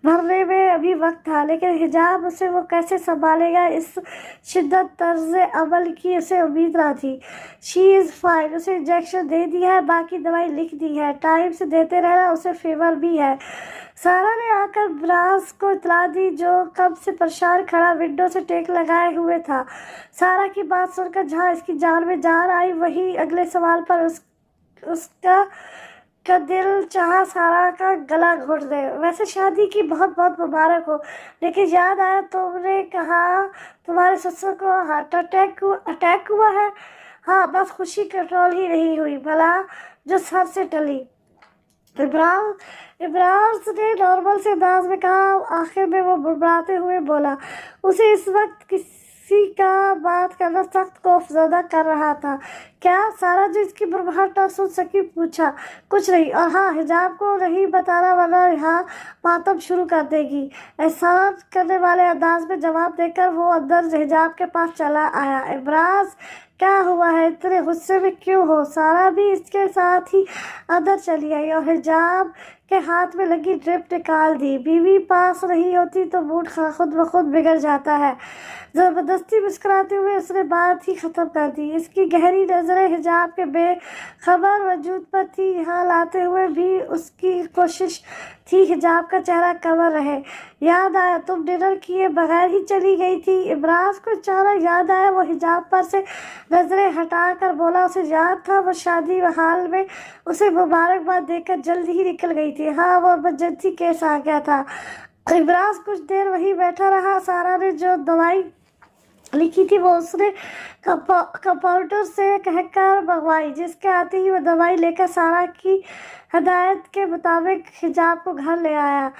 بھرنے میں ابھی وقت تھا، لیکن حجاب اسے وہ کیسے سنبھالے گا؟ اس شدید طرز عمل کی اسے امید نہ تھی۔ شی از فائن، اسے انجیکشن دے دی ہے، باقی دوائی لکھ دی ہے، ٹائم سے دیتے رہنا، اسے فیور بھی ہے۔ سارا نے آ کر براز کو اطلاع دی جو کب سے پریشان کھڑا ونڈو سے ٹیک لگائے ہوئے تھا۔ سارا کی بات سن کر جہاں اس کی جان میں جان آئی وہیں اگلے سوال پر اس کا دل چاہا سارا کا گلا گھونٹ دے۔ ویسے شادی کی بہت بہت مبارک ہو، لیکن یاد آیا تم نے کہا تمہارے سسر کو ہارٹ اٹیک ہوا ہے۔ ہاں، بس خوشی کنٹرول ہی نہیں ہوئی بھلا جو سر سے ٹلی۔ ابراز نے نارمل سے انداز میں کہا۔ آخر میں وہ بڑبڑاتے ہوئے بولا، اسے اس وقت کسی کا بات کرنا سخت خوف زدہ کر رہا تھا۔ क्या? सारा जो इसकी बुरबुराहट ना सुन सकी पूछा। कुछ नहीं, और हाँ, हिजाब को नहीं बताना वरना यहाँ मातम शुरू कर देगी। एहसान करने वाले अंदाज में जवाब देकर वो अंदर हिजाब के पास चला आया। इमराज, क्या हुआ है? इतने गुस्से में क्यों हो? सारा भी इसके साथ ही अंदर चली आई और हिजाब के हाथ में लगी ड्रिप निकाल दी। बीवी पास नहीं होती तो मूड खुद ब खुद बिगड़ जाता है। जबरदस्ती मुस्कुराते हुए उसने बात ही खत्म कर दी। इसकी गहरी नजरें हिजाब के बेखबर वजूद पर थी। यहाँ लाते हुए भी उसकी कोशिश थी हिजाब का चेहरा कवर रहे। याद आया, तुम डिनर किए बगैर ही चली गई थी। इमराज को अचानक याद आया। वो हिजाब पर से नजरें हटाकर बोला, उसे याद था वो शादी हाल में उसे मुबारकबाद देकर जल्दी ही निकल गई थी। हाँ, वो इमरजेंसी केस आ गया था। इमराज कुछ देर वहीं बैठा रहा। सारा ने जो दवाई लिखी थी वो उसने कंपाउंडर से कहकर मंगवाई। जिसके आते ही वो दवाई लेकर सारा की हदायत के मुताबिक हिजाब को घर ले आया।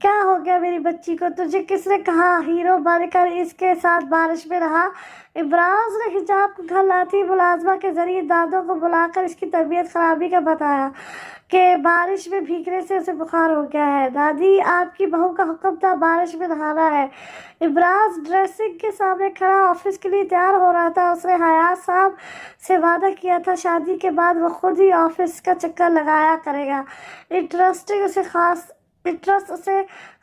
क्या हो गया मेरी बच्ची को? तुझे किसने कहा हीरो बनकर इसके साथ बारिश में रहा? इमराज ने हिजाब को घर लाती मुलाजमा के जरिए दादों को बुलाकर इसकी तबीयत खराबी का बताया कि बारिश में भीगने से उसे बुखार हो गया है। दादी, आपकी बहू का हुक्म था बारिश में नहाना है। इमराज ड्रेसिंग के सामने खड़ा ऑफिस के लिए तैयार हो रहा था। उसने हयात साहब से वादा किया था शादी के बाद वो खुद ही ऑफिस का चक्कर लगाया करेगा। इंटरेस्ट उसे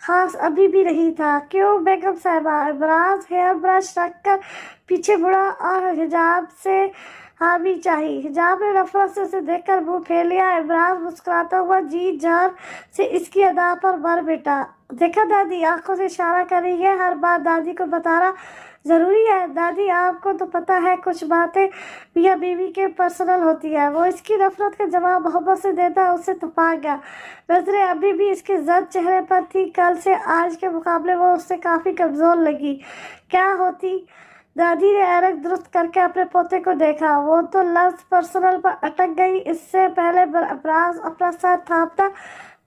खास अभी भी नहीं था। क्यों बेगम साहिबा? इमराज हेयर ब्रश रखकर पीछे मुड़ा और हिजाब से हामी चाहिए। हिजाब ने नफरत से उसे देखकर मुंह फेर लिया। इमराज मुस्कुराता हुआ जी जान से इसकी अदा पर मर बेटा। देखा दादी आंखों से इशारा कर रही है। हर बात दादी को बताना जरूरी है। दादी, आपको तो पता है कुछ बातें मियाँ बीवी के पर्सनल होती है। वो इसकी नफरत का जवाब मोहब्बत से देता उसे तपा गया। नजरें अभी भी इसके जर्द चेहरे पर थी। कल से आज के मुकाबले वो उससे काफी कमजोर लगी। क्या होती? दादी ने ऐनक दुरुस्त करके अपने पोते को देखा। वो तो लफ्ज पर्सनल पर अटक गई। इससे पहले इमराज अपना सर थापता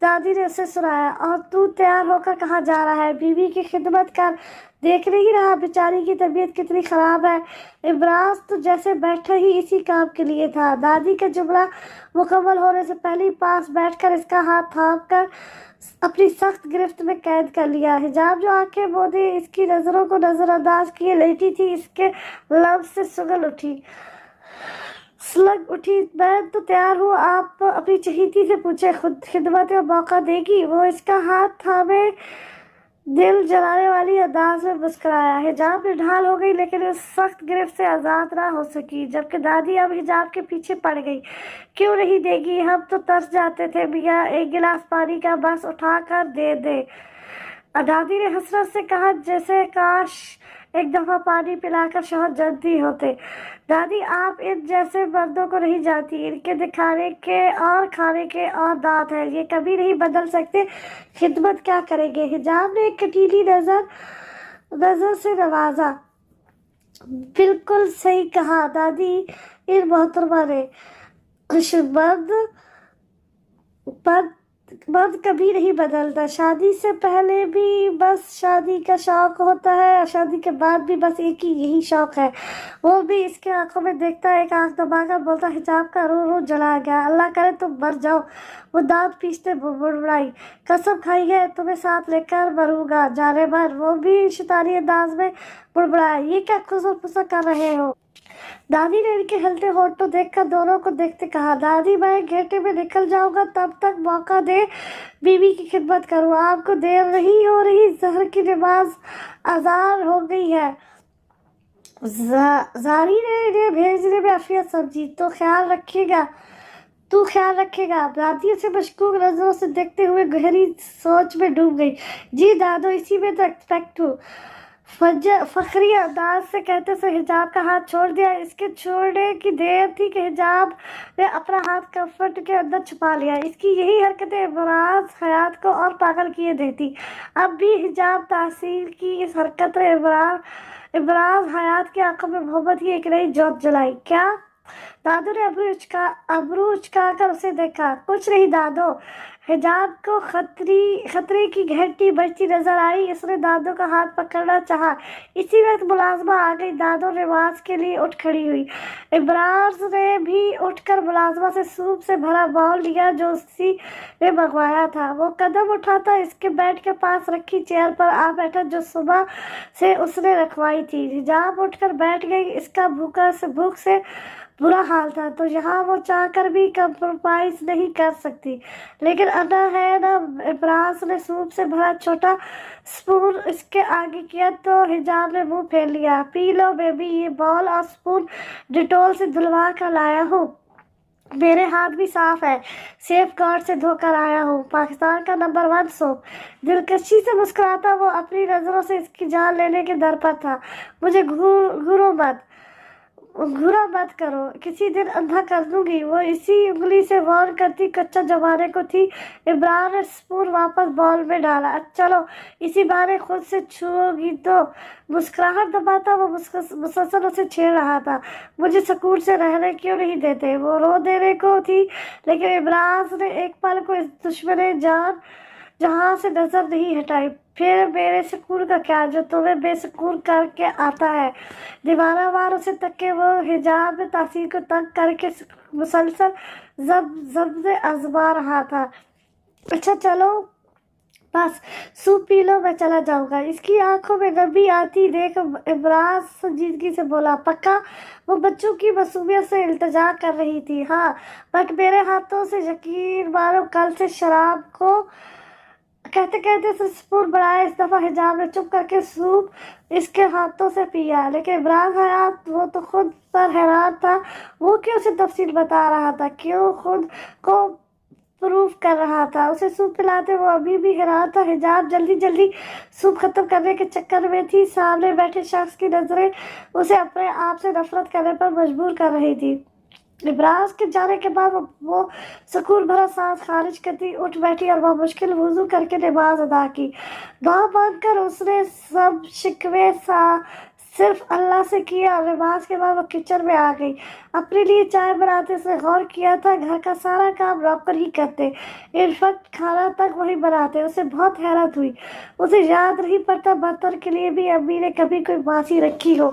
दादी ने उसे सुनाया। और तू तैयार होकर कहाँ जा रहा है? बीवी की खिदमत कर। देख नहीं रहा बेचारी की तबीयत कितनी खराब है? इमराज तो जैसे बैठा ही इसी काम के लिए था। दादी का जुमला मुकम्मल होने से पहले पास बैठकर इसका हाथ थाम कर अपनी सख्त गिरफ्त में कैद कर लिया। हिजाब जो आंखें मोदे इसकी नजरों को नजरअंदाज किए लेटी थी, इसके लफ्ज से स्लग उठी। मैं तो तैयार हूँ, आप अपनी चहीती से पूछे, खुद खिदमत का मौका देगी? वो इसका हाथ थामे दिल जलाने वाली अंदाज में मुस्कुराया। हिजाब निढाल हो गई लेकिन उस सख्त गिरफ्त से आज़ाद ना हो सकी। जबकि दादी अब हिजाब के पीछे पड़ गई। क्यों नहीं देगी? हम तो तरस जाते थे मियाँ, एक गिलास पानी का बस उठा कर दे दे। दादी ने हसरत से कहा, जैसे काश एक दफा पानी पिलाकर शौहर जल्दी होते। दादी, आप इन जैसे मर्दों को नहीं जानती। इनके दिखाने के और खाने के और दांत हैं, ये कभी नहीं बदल सकते। खिदमत क्या करेंगे? हिजाब ने एक कटीली नजर से नवाजा। बिल्कुल सही कहा दादी, इन मोहतरमा ने। मर्द कभी नहीं बदलता। शादी से पहले भी बस शादी का शौक होता है और शादी के बाद भी बस एक ही यही शौक है। वो भी इसके आंखों में देखता, एक आंख दबाकर बोलता, हिजाब का रो रो जला गया, अल्लाह करे तुम मर जाओ। वो दांत पीसते बुड़बुड़ाई, कसम खाई है तुम्हें साथ लेकर मरूंगा जाने भर। वो भी शैतानी अंदाज में बुड़बुड़ाया, ये क्या खुसर फुसर कर रहे हो? दादी ने इनके हिलते होठों देखकर दोनों को देखते कहा, दादी मैं घेटे में निकल जाऊंगा, तब तक मौका दे बीवी की खिदमत करूँ। आपको देर नहीं हो रही? जहर की नमाज अजान हो गई है। जारी ने इन्हें भेजने में अफियत समझी। तो तू ख्याल रखेगा। दादी उसे मशकूक नजरों से देखते हुए गहरी सोच में डूब गई। जी दादो, इसी में तो एक्सपेक्ट हूँ, फखरी अंदाज से कहते से हिजाब का हाथ छोड़ दिया। इसके छोड़ने की देर थी कि हिजाब ने अपना हाथ कफट के अंदर छुपा लिया। इसकी यही हरकतें इमराज हयात को और पागल किए देती। अब भी हिजाब तासीर की इस हरकत ने इमराज हयात की आंखों में मोहब्बत की एक नई जोत जलाई। क्या? दादू ने अबरू उचका कर उसे देखा। कुछ नहीं दादो, حجاب کو خطرے کی گھنٹی بجتی نظر آئی۔ اس نے دادو کا ہاتھ پکڑنا چاہا، اسی وقت ملازمہ آ گئی۔ دادو نماز کے لیے اٹھ کھڑی ہوئی۔ ابراز نے بھی اٹھ کر ملازمہ سے سوپ سے بھرا باؤل لیا جو اسی نے منگوایا تھا۔ وہ قدم اٹھاتا اس کے بیڈ کے پاس رکھی چیئر پر آ بیٹھا جو صبح سے اس نے رکھوائی تھی۔ حجاب اٹھ کر بیٹھ گئی۔ اس کا بھوک سے برا حال تھا تو یہاں وہ چاہ کر بھی کمپرومائز نہیں کر سکتی۔ لیکن انا ہے نا، ابراز نے سوپ سے بھرا چھوٹا سپون اس کے آگے کیا تو حجاب نے منہ پھیر لیا۔ پی لو بیبی، یہ باؤل اور سپون ڈیٹول سے دھلوا کر لایا ہوں، میرے ہاتھ بھی صاف ہے، سیف گارڈ سے دھو کر آیا ہوں، پاکستان کا نمبر 1 سوپ۔ دلکشی سے مسکراتا وہ اپنی نظروں سے اس کی جان لینے کے در پر تھا۔ مجھے گھورا مت کرو، کسی دن اندھا کر دوں گی۔ وہ اسی انگلی سے وارن کرتی کچا جمانے کو تھی۔ عمران نے سپون واپس باؤل میں ڈالا۔ چلو اسی بہانے خود سے چھو گی تو۔ مسکراہٹ دباتا وہ مسلسل اسے چھیڑ رہا تھا۔ مجھے سکون سے رہنے کیوں نہیں دیتے؟ وہ رو دینے کو تھی لیکن ابراز نے ایک پل کو اس دشمن جہاں سے نظر نہیں ہٹائی۔ پھر میرے سکون کا کیا جو تمہیں بے سکون کر کے آتا ہے؟ دیوانہ وار اسے تکے وہ حجاب میں تاثیر کو تنگ کر کے مسلسل ضبط آزما رہا تھا۔ اچھا چلو بس سوپ پی لو، میں چلا جاؤں گا۔ اس کی آنکھوں میں نمی آتی دیکھ ابراز سنجیدگی سے بولا، پکا؟ وہ بچوں کی معصومیت سے التجا کر رہی تھی۔ ہاں، بٹ میرے ہاتھوں سے، یقین مانو کل سے شراب کو۔ کہتے کہتے اس نے سپون بڑھایا۔ اس دفعہ حجاب نے چپ کر کے سوپ اس کے ہاتھوں سے پیا، لیکن ابراز حیات وہ تو خود پر حیران تھا۔ وہ کیوں اسے تفصیل بتا رہا تھا، کیوں خود کو پروف کر رہا تھا؟ اسے سوپ پلاتے وہ ابھی بھی حیران تھا۔ حجاب جلدی سوپ ختم کرنے کے چکر میں تھی۔ سامنے بیٹھے شخص کی نظریں اسے اپنے آپ سے نفرت کرنے پر مجبور کر رہی تھی۔ ابراز کے جانے کے بعد وہ سکون بھرا سانس خارج کرتی اٹھ بیٹھی اور وہ مشکل وضو کر کے نماز ادا کی۔ دعا مانگ کر اس نے سب شکوے صرف اللہ سے کیا اور نماز کے بعد وہ کچن میں آ گئی۔ اپنے لیے چائے بناتے اس نے غور کیا تھا گھر کا سارا کام نوکر ہی کرتے، انفیکٹ کھانا تک وہی بناتے۔ اسے بہت حیرت ہوئی، اسے یاد نہیں پڑتا برتن کے لیے بھی امی نے کبھی کوئی باسی رکھی ہو۔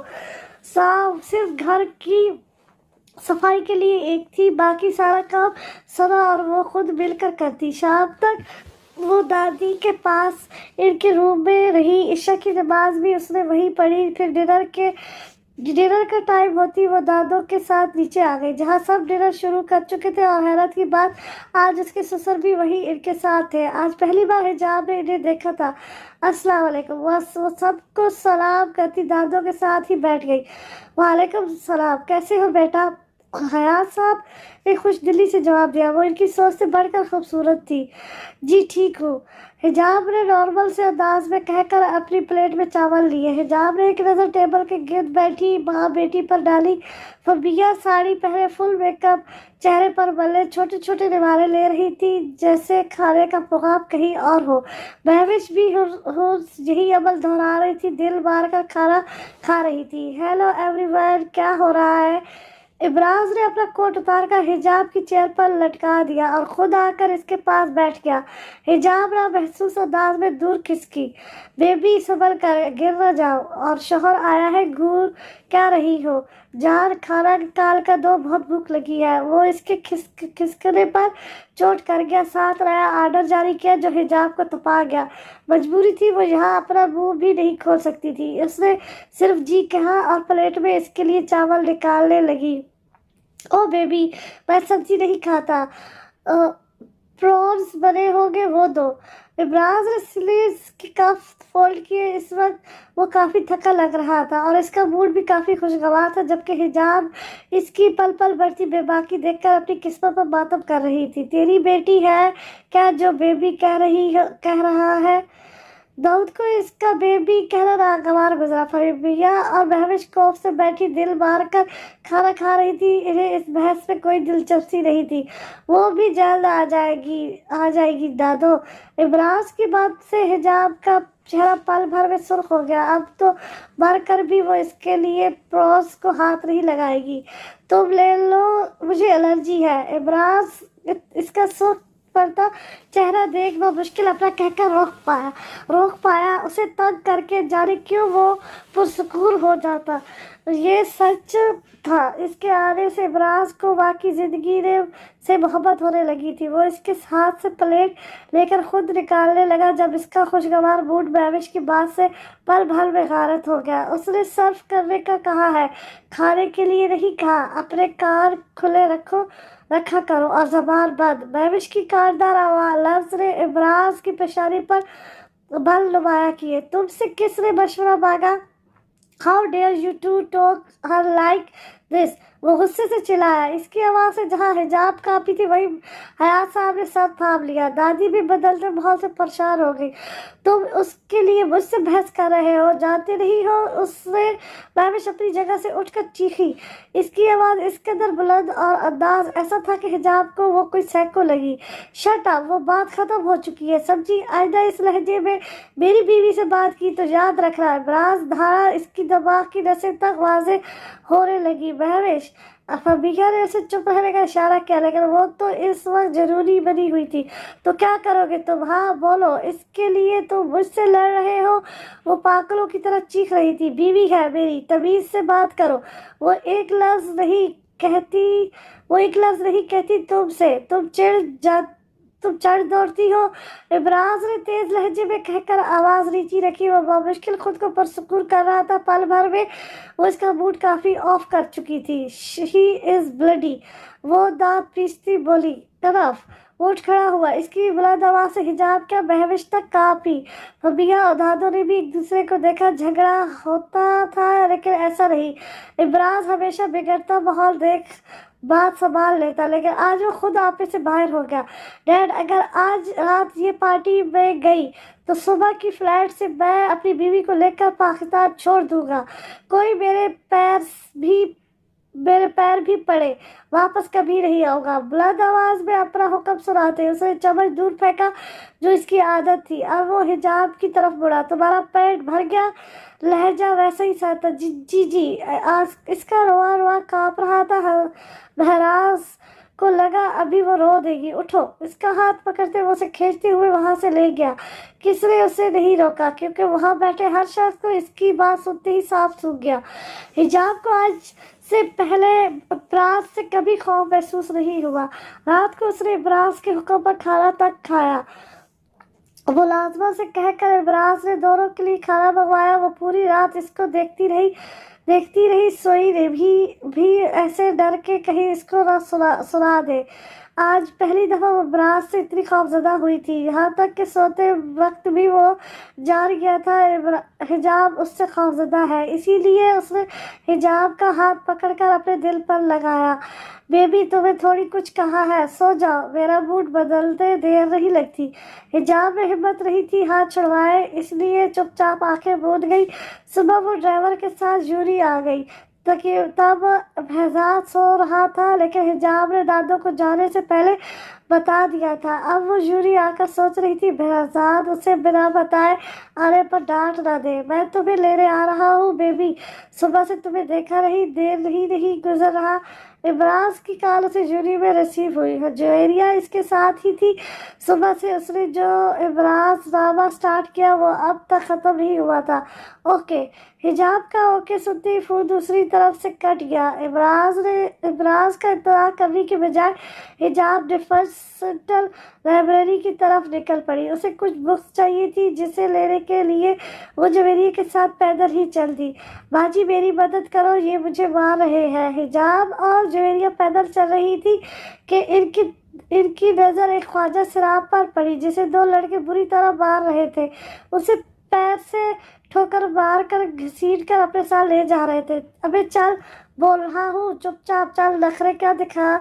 صرف گھر کی صفائی کے لیے ایک تھی، باقی سارا کام ثنا اور وہ خود مل کر کرتی۔ شام تک وہ دادی کے پاس ان کے روم میں رہی، عشاء کی نماز بھی اس نے وہیں پڑھی۔ پھر ڈنر کا ٹائم ہوتی وہ دادو کے ساتھ نیچے آ گئی جہاں سب ڈنر شروع کر چکے تھے، اور حیرت کی بات آج اس کے سسر بھی وہیں ان کے ساتھ تھے۔ آج پہلی بار حجاب نے انہیں دیکھا تھا۔ السلام علیکم، وہ سب کو سلام کرتی دادو کے ساتھ ہی بیٹھ گئی۔ وعلیکم السلام، کیسے ہو بیٹا؟ حیات صاحب نے خوش دلی سے جواب دیا۔ وہ ان کی سوچ سے بڑھ کر خوبصورت تھی۔ جی ٹھیک ہوں، حجاب نے نارمل سے انداز میں کہہ کر اپنی پلیٹ میں چاول لیے۔ حجاب نے ایک نظر ٹیبل کے گرد بیٹھی ماں بیٹی پر ڈالی۔ فبیہ ساڑی پہنے، فل میک اپ، چہرے پر ملے چھوٹے چھوٹے نوارے لے رہی تھی جیسے کھانے کا پیغام کہیں اور ہو۔ مہوش بھی یہی عمل دہرا رہی تھی، دل مار کر کھانا کھا رہی تھی۔ ہیلو ایوری ون، کیا ہو رہا ہے؟ ابراز نے اپنا کوٹ اتار کر حجاب کی چیئر پر لٹکا دیا اور خود آ کر اس کے پاس بیٹھ گیا۔ حجاب نہ محسوس انداز میں دور کھسکی۔ بیبی صبر کر، گر نہ جاؤ، اور شوہر آیا ہے، گھور کیا رہی ہو؟ جان کھانا نکال کر دو، بہت بھوک لگی ہے۔ وہ اس کے کھسکنے پر چوٹ کر گیا، ساتھ نیا آرڈر جاری کیا جو حجاب کو تپا گیا۔ مجبوری تھی، وہ یہاں اپنا منہ بھی نہیں کھول سکتی تھی۔ اس نے صرف جی کہا اور پلیٹ میں اس کے لیے چاول نکالنے لگی۔ او بیبی، میں سبزی نہیں کھاتا، پرونز بنے ہوں گے وہ دو۔ ابراز نے سلیوز کے کف فولڈ کیے۔ اس وقت وہ کافی تھکا لگ رہا تھا اور اس کا موڈ بھی کافی خوشگوار تھا، جبکہ حجاب اس کی پل پل بڑھتی بے باکی دیکھ کر اپنی قسمت پر ماتم کر رہی تھی۔ تیری بیٹی ہے کیا جو بیبی کہہ رہا ہے؟ داؤد کو اس کا بیبی کہنا ناگوار گزرا۔ فبیہ اور مہوش خوف سے بیٹھی دل مار کر کھانا کھا رہی تھی، انہیں اس بحث میں کوئی دلچسپی نہیں تھی۔ وہ بھی جلد آ جائے گی دادو۔ ابراز کی بات سے حجاب کا چہرہ پل بھر میں سرخ ہو گیا۔ اب تو مر کر بھی وہ اس کے لیے پروز کو ہاتھ نہیں لگائے گی۔ تم لے لو، مجھے الرجی ہے۔ ابراز اس کا سرخ पड़ता चेहरा देख वो मुश्किल अपना कहकर रोक पाया। उसे तंग करके जाने क्यों वो पुरसुकून हो जाता। ये सच था, इसके आने से इमराज को बाकी जिंदगी से मोहब्बत होने लगी थी। वो इसके हाथ से प्लेट लेकर खुद निकालने लगा। जब इसका खुशगवार मूड महविश की बात से पल भर में गारत हो गया। उसने सर्व करने का कहा है, खाने के लिए नहीं कहा। अपने कान खुले रखा करो और जबान बंद। महविश की कानदार आवाज लफ्ज ने इमराज की पेशानी पर बल नुमाया किए। तुमसे किसने मशवरा मांगा? How dare you to talk her like this? वो गुस्से से चिल्लाया। इसकी आवाज़ से जहाँ हिजाब कांपी थी वहीं हयात साहब ने सर थाम लिया। दादी भी बदलते माहौल से परेशान हो गई। तुम उसके लिए मुझसे बहस कर रहे हो, जानते नहीं हो? उसने महविश अपनी जगह से उठकर चीखी। इसकी आवाज़ इस कदर बुलंद और अंदाज ऐसा था कि हिजाब को वो कोई सैको लगी। शट अप, वो बात खत्म हो चुकी है। समझी? आइंदा इस लहजे में मेरी बीवी से बात की तो याद रखना। इमराज धारा इसकी दिमाग की नसें तक वाजे होने लगी। महविश, फबीहा ने उसे चुप रहने का इशारा किया, लेकिन वो तो इस वक्त जरूरी बनी हुई थी। तो क्या करोगे तुम? हाँ बोलो, इसके लिए तुम मुझसे लड़ रहे हो? वो पागलों की तरह चीख रही थी। बीवी है मेरी, तमीज से बात करो। वो एक लफ्ज नहीं कहती तुमसे। तुम चढ़ दौड़ती हो। इमराज ने तेज लहजे में कहकर आवाज नीची रखी। वो मुश्किल खुद को पुरसुकून कर रहा था। पल भर में वो इसका मूड काफी ऑफ कर चुकी थी। She is bloody. वो दांत पीसती बोली, तरफ। वो उठ खड़ा हुआ। इसकी बुलंद आवाज से हिजाब क्या महविश तक कांपी। फबीहा और दादो ने भी एक दूसरे को देखा। झगड़ा होता था लेकिन ऐसा नहीं। इमराज हमेशा बिगड़ता माहौल देख बात संभाल लेता, लेकिन आज वो खुद आपे से बाहर हो गया। डैड, अगर आज रात ये पार्टी में गई तो सुबह की फ्लाइट से मैं अपनी बीवी को लेकर पाकिस्तान छोड़ दूंगा। कोई मेरे पैर भी पड़े, वापस कभी नहीं आऊंगा। बुलंद आवाज में अपना हुक्म सुनाते उसने चम्मच दूर फेंका जो इसकी आदत थी। अब वो हिजाब की तरफ मुड़ा। तुम्हारा पेट भर गया? लहजा वैसा ही सा था। जी। आज इसका रोआ कांप रहा था। महराज को लगा अभी वो रो देगी। उठो। इसका हाथ पकड़ते वो उसे खींचते हुए वहां से ले गया। किसने उसे नहीं रोका, क्योंकि वहां बैठे हर शख्स को इसकी बात सुनते ही साफ सूख गया। हिजाब को आज से पहले इमराज से कभी खौफ महसूस नहीं हुआ। रात को उसने इमराज के हुक्म पर खाना तक खाया। मुलाजमा से कहकर इमराज ने दोनों के लिए खाना मंगवाया। वो पूरी रात इसको देखती रही, सोई ने भी ऐसे डर के कहीं इसको ना सुना दे। आज पहली दफा वो इमराज से इतनी खौफजदा हुई थी, यहाँ तक कि सोते वक्त भी वो जान गया था हिजाब उससे खौफजदा है। इसीलिए उसने हिजाब का हाथ पकड़कर अपने दिल पर लगाया। बेबी, तुम्हें थोड़ी कुछ कहा है, सो जाओ, मेरा मूड बदलते देर नहीं लगती। हिजाब में हिम्मत रही थी हाथ छुड़वाए, इसलिए चुपचाप आंखें मूंद गई। सुबह वो ड्राइवर के साथ यूरी आ गई। तब महजाद सो रहा था, लेकिन हिजाब ने दादो को जाने से पहले बता दिया था। अब वो यूरी आकर सोच रही थी, महजाद उसे बिना बताए आने पर डांट ना दे। मैं तुम्हें लेने आ रहा हूँ बेबी, सुबह से तुम्हें देखा नहीं, देर नहीं गुजर रहा। इमराज की कॉल उसे यूरी में रिसीव हुई। जोएरिया इसके साथ ही थी। सुबह से उसने जो इमराज नामा स्टार्ट किया वो अब तक ख़त्म नहीं हुआ था। ओके। हिजाब का ओके सुनते ही फोन दूसरी तरफ से कट गया। इमराज का इंतजार करने के बजाय हिजाब डिफेंस सेंट्रल लाइब्रेरी की तरफ निकल पड़ी। उसे कुछ बुक्स चाहिए थी, जिसे लेने के लिए वो जोएरिया के साथ पैदल ही चल दी। बाजी, मेरी मदद करो, ये मुझे मार रहे हैं। हिजाब और जोएरिया पैदल चल रही थी कि इनकी नज़र एक ख्वाजा शराब पर पड़ी, जिसे दो लड़के बुरी तरह मार रहे थे। उसे पैर से ठोकर मार कर घसीट कर अपने साथ ले जा रहे थे। अबे चल, बोल रहा हूँ, चुपचाप चल, नखरे क्या दिखा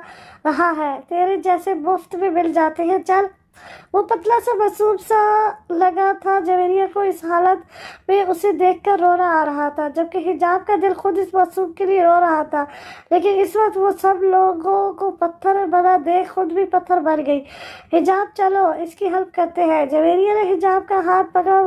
रहा है? तेरे जैसे मुफ्त में मिल जाते हैं, चल। वो पतला सा मासूम सा लगा था। जवेरिया को इस हालत में उसे देखकर रोना आ रहा था, जबकि हिजाब का दिल खुद इस मासूम के लिए रो रहा था। लेकिन इस वक्त वो सब लोगों को पत्थर बना देख खुद भी पत्थर बन गई। हिजाब, चलो इसकी हेल्प करते हैं। जवेरिया ने हिजाब का हाथ पकड़ा।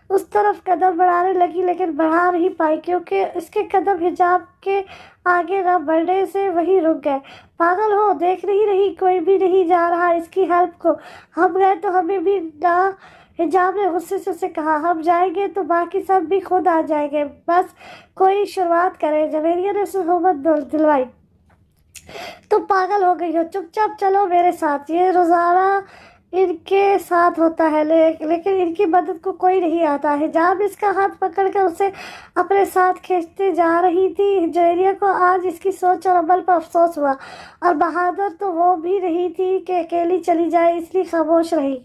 वो اس طرف قدم بڑھانے لگی لیکن بڑھا نہیں پائی کیونکہ اس کے قدم حجاب کے آگے نہ بڑھنے سے وہیں رک گئے۔ پاگل ہو، دیکھ نہیں رہی کوئی بھی نہیں جا رہا اس کی ہیلپ کو؟ ہم گئے تو ہمیں بھی نہ؟ حجاب نے غصے سے اسے کہا، ہم جائیں گے تو باقی سب بھی خود آ جائیں گے، بس کوئی شروعات کرے۔ جویریہ نے اسے ہمت دلوائی، تم پاگل ہو گئی ہو، چپ چاپ چلو میرے ساتھ، یہ روزانہ ان کے ساتھ ہوتا ہے لیکن ان کی مدد کو کوئی نہیں آتا۔ حجاب اس کا ہاتھ پکڑ کر اسے اپنے ساتھ کھینچتے جا رہی تھی۔ جویریہ کو آج اس کی سوچ اور عمل پر افسوس ہوا، اور بہادر تو وہ بھی نہیں تھی کہ اکیلی چلی جائے، اس لیے خاموش رہی۔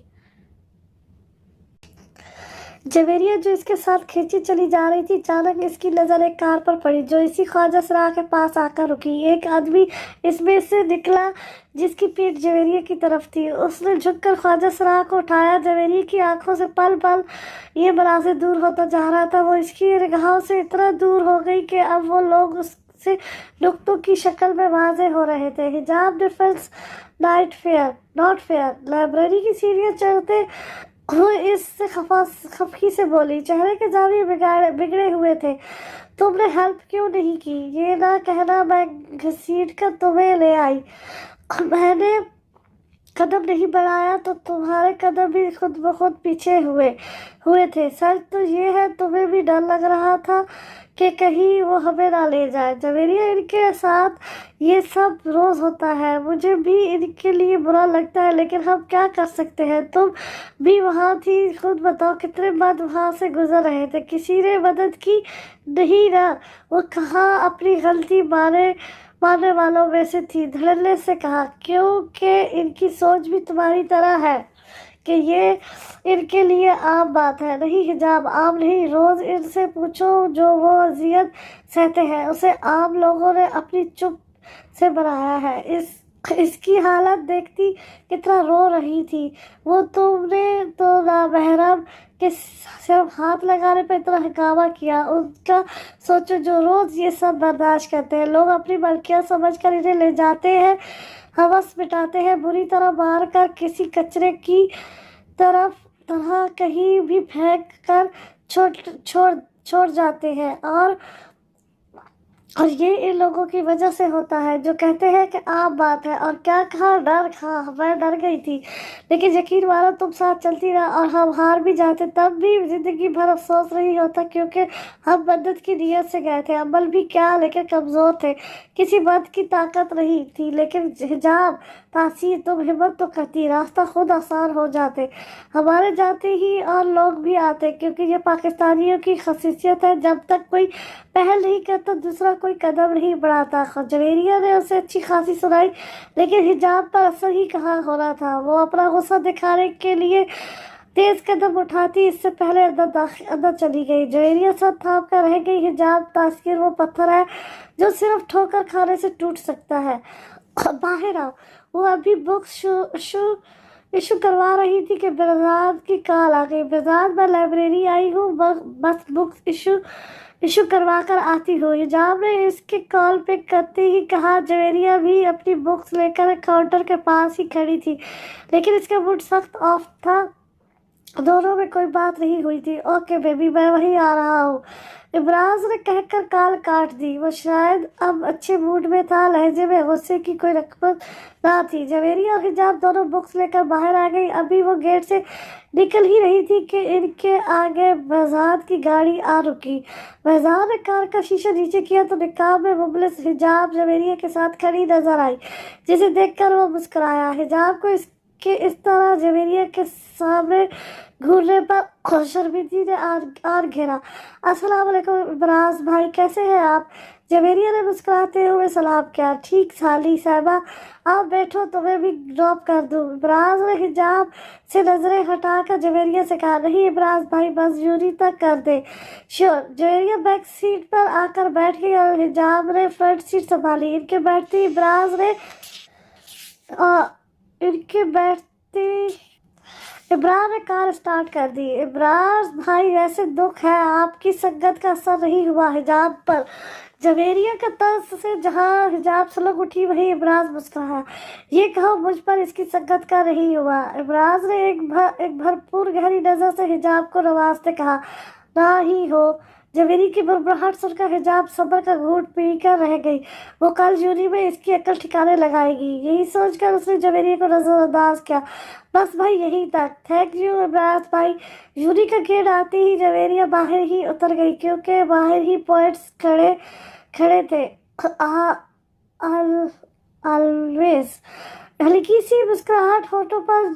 جویریہ جو اس کے ساتھ کھینچی چلی جا رہی تھی، اچانک اس کی نظر ایک کار پر پڑی جو اسی خواجہ سرا کے پاس آ کر رکی۔ ایک آدمی اس میں سے نکلا جس کی پیٹھ جویریہ کی طرف تھی۔ اس نے جھک کر خواجہ سرا کو اٹھایا۔ جویریہ کی آنکھوں سے پل پل یہ مناظر دور ہوتا جا رہا تھا، وہ اس کی نگاہوں سے اتنا دور ہو گئی کہ اب وہ لوگ اس سے نقطوں کی شکل میں واضح ہو رہے تھے۔ حجاب نے فیلس ناٹ فیئر لائبریری کی سیڑھیاں چڑھتے وہ اس سے خفگی سے بولی، چہرے کے زاویے بگڑے ہوئے تھے، تم نے ہیلپ کیوں نہیں کی؟ یہ نہ کہنا میں گھسیٹ کر تمہیں لے آئی، میں نے قدم نہیں بڑھایا تو تمہارے قدم بھی خود بخود پیچھے ہوئے تھے۔ سچ تو یہ ہے تمہیں بھی ڈر لگ رہا تھا کہ کہیں وہ ہمیں نہ لے جائے۔ جویریہ، ان کے ساتھ یہ سب روز ہوتا ہے، مجھے بھی ان کے لیے برا لگتا ہے لیکن ہم کیا کر سکتے ہیں؟ تم بھی وہاں تھی، خود بتاؤ کتنے مرد وہاں سے گزر رہے تھے، کسی نے مدد کی نہیں نا؟ وہ کہاں اپنی غلطی ماننے والوں میں سے تھی، دھڑلے سے کہا، کیونکہ ان کی سوچ بھی تمہاری طرح ہے کہ یہ ان کے لیے عام بات ہے۔ نہیں حجاب، عام نہیں، روز ان سے پوچھو جو وہ اذیت سہتے ہیں، اسے عام لوگوں نے اپنی چپ سے بنایا ہے۔ اس کی حالت دیکھتی کتنا رو رہی تھی، وہ تم نے تو نامحرم کے صرف ہاتھ لگانے پہ اتنا ہنگامہ کیا، ان کا سوچو جو روز یہ سب برداشت کرتے ہیں، لوگ اپنی ملکیت سمجھ کر انہیں لے جاتے ہیں، ہوس مٹاتے ہیں، بری طرح مار کر کسی کچرے کی طرح کہیں بھی پھینک کر چھوڑ جاتے ہیں، اور یہ ان لوگوں کی وجہ سے ہوتا ہے جو کہتے ہیں کہ عام بات ہے۔ اور کیا کہا؟ ڈر کھا، میں ڈر گئی تھی، لیکن یقین مانو تم ساتھ چلتی رہا اور ہم ہار بھی جاتے تب بھی زندگی بھر افسوس نہیں ہوتا، کیونکہ ہم مدد کی نیت سے گئے تھے، عمل بھی کیا لیکن کمزور تھے، کسی مرد کی طاقت نہیں تھی۔ لیکن حجاب، تاثیر، تم ہمت تو کرتی، راستہ خود آسان ہو جاتے، ہمارے جاتے ہی اور لوگ بھی آتے، کیونکہ یہ پاکستانیوں کی خصوصیت ہے، جب تک کوئی پہل نہیں کرتا دوسرا کوئی قدم نہیں بڑھاتا۔ جویریہ نے اسے اچھی خاصی سنائی لیکن حجاب پر اثر ہی کہاں ہو رہا تھا، وہ اپنا غصہ دکھانے کے لیے تیز قدم اٹھاتی اس سے پہلے اندر چلی گئی۔ جویریہ سر تھام کر رہ گئی۔ حجاب، تاثیر وہ پتھر ہے جو صرف ٹھوکر کھانے سے ٹوٹ سکتا ہے، باہر آؤ۔ وہ ابھی بکس ایشو کروا رہی تھی کہ بزاد کی کال آ گئی، بزاد میں لائبریری آئی ہوں، بس بکس ایشو کروا کر آتی ہوں۔ حجاب نے اس کے کال پک کرتے ہی کہا۔ جویریہ بھی اپنی بکس لے کر کاؤنٹر کے پاس ہی کھڑی تھی لیکن اس کا موڈ سخت آف تھا، دونوں میں کوئی بات نہیں ہوئی تھی۔ اوکے بیبی، میں وہیں آ رہا ہوں، ابراز نے کہہ کر کال کاٹ دی۔ وہ شاید اب اچھے موڈ میں تھا، لہجے میں غصے کی کوئی رغبت نہ تھی۔ جویریہ اور حجاب دونوں بکس لے کر باہر آ گئی، ابھی وہ گیٹ سے نکل ہی رہی تھی کہ ان کے آگے بہزاد کی گاڑی آ رکی۔ بہزاد نے کار کا شیشہ نیچے کیا تو نقاب میں مبلس حجاب جویریہ کے ساتھ کھڑی نظر آئی، جسے دیکھ کر وہ مسکرایا۔ حجاب کو اس طرح جویریہ کے سامنے گھورنے پر شرمندگی نے آر گھیرا۔ السلام علیکم ابراز بھائی، کیسے ہیں آپ؟ جویریہ نے مسکراتے ہوئے سلام کیا۔ ٹھیک سالی صاحبہ، آپ بیٹھو، تمہیں بھی ڈراپ کر دوں؟ ابراز نے حجاب سے نظریں ہٹا کر جویریہ سے کہا۔ نہیں ابراز بھائی، بس یوری تک کر دے۔ شیور۔ جویریہ بیک سیٹ پر آ کر بیٹھ گئی اور حجاب نے فرنٹ سیٹ سنبھالی۔ ان کے بیٹھتے इब्रार ने कार स्टार्ट कर दी। इब्रार भाई ऐसे दुख है, आपकी संगत का असर नहीं हुआ हिजाब पर। जवेरिया का तर्स से जहाँ हिजाब सुलग उठी वहीं इब्राज मुस्कुराया। ये कहो मुझ पर इसकी संगत का नहीं हुआ। इब्राज ने एक भरपूर गहरी नजर से हिजाब को नवाजते कहा, ना ही हो। जवेरी की बुरबुराहट सुनकर हिजाब सब्र का घूंट पीकर रह गई। वो कल जूनी में इसकी अक्ल ठिकाने लगाएगी, यही सोचकर उसने जवेरी को नजरअंदाज किया। बस भाई यहीं तक। थैंक यू इब्राज भाई। जूनी का गेट आते ही जवेरिया बाहर ही उतर गई, क्योंकि बाहर ही पॉइंट्स खड़े थे। ऑलवेज हल्की सी मुस्कुराहट होठों पर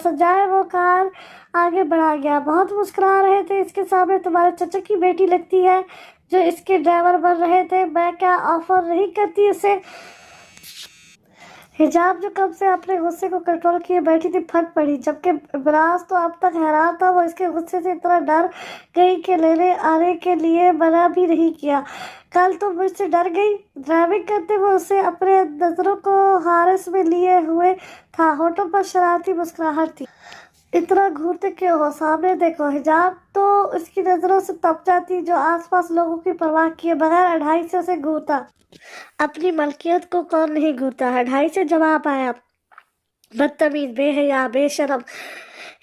सजाए वो कार आगे बढ़ा गया। बहुत मुस्कुरा रहे थे, इसके सामने तुम्हारे चचा की बेटी लगती है जो इसके ड्राइवर बन रहे थे। मैं क्या ऑफर नहीं करती उसे। हिजाब जो कब से अपने गुस्से को कंट्रोल किए बैठी थी फट पड़ी, जबकि इब्राज तो अब तक हैरान था। वो इसके गुस्से से इतना डर गई कि लेने आने के लिए मना भी नहीं किया। कल तो मुझसे डर गई। ड्राइविंग करते हुए उसे अपने नजरों को हारस में लिए हुए था, होठों पर शरारती मुस्कुराहट थी। इतना घूरते क्यों हो, सामने देखो। हिजाब तो इसकी नजरों से तप जाती, जो आसपास लोगों की परवाह किए बगैर अढ़ाई से उसे घूरता। अपनी मलकियत को कौन नहीं घूरता है। ढाई से जवाब आया, बदतमीज, बेहया, बेशरम।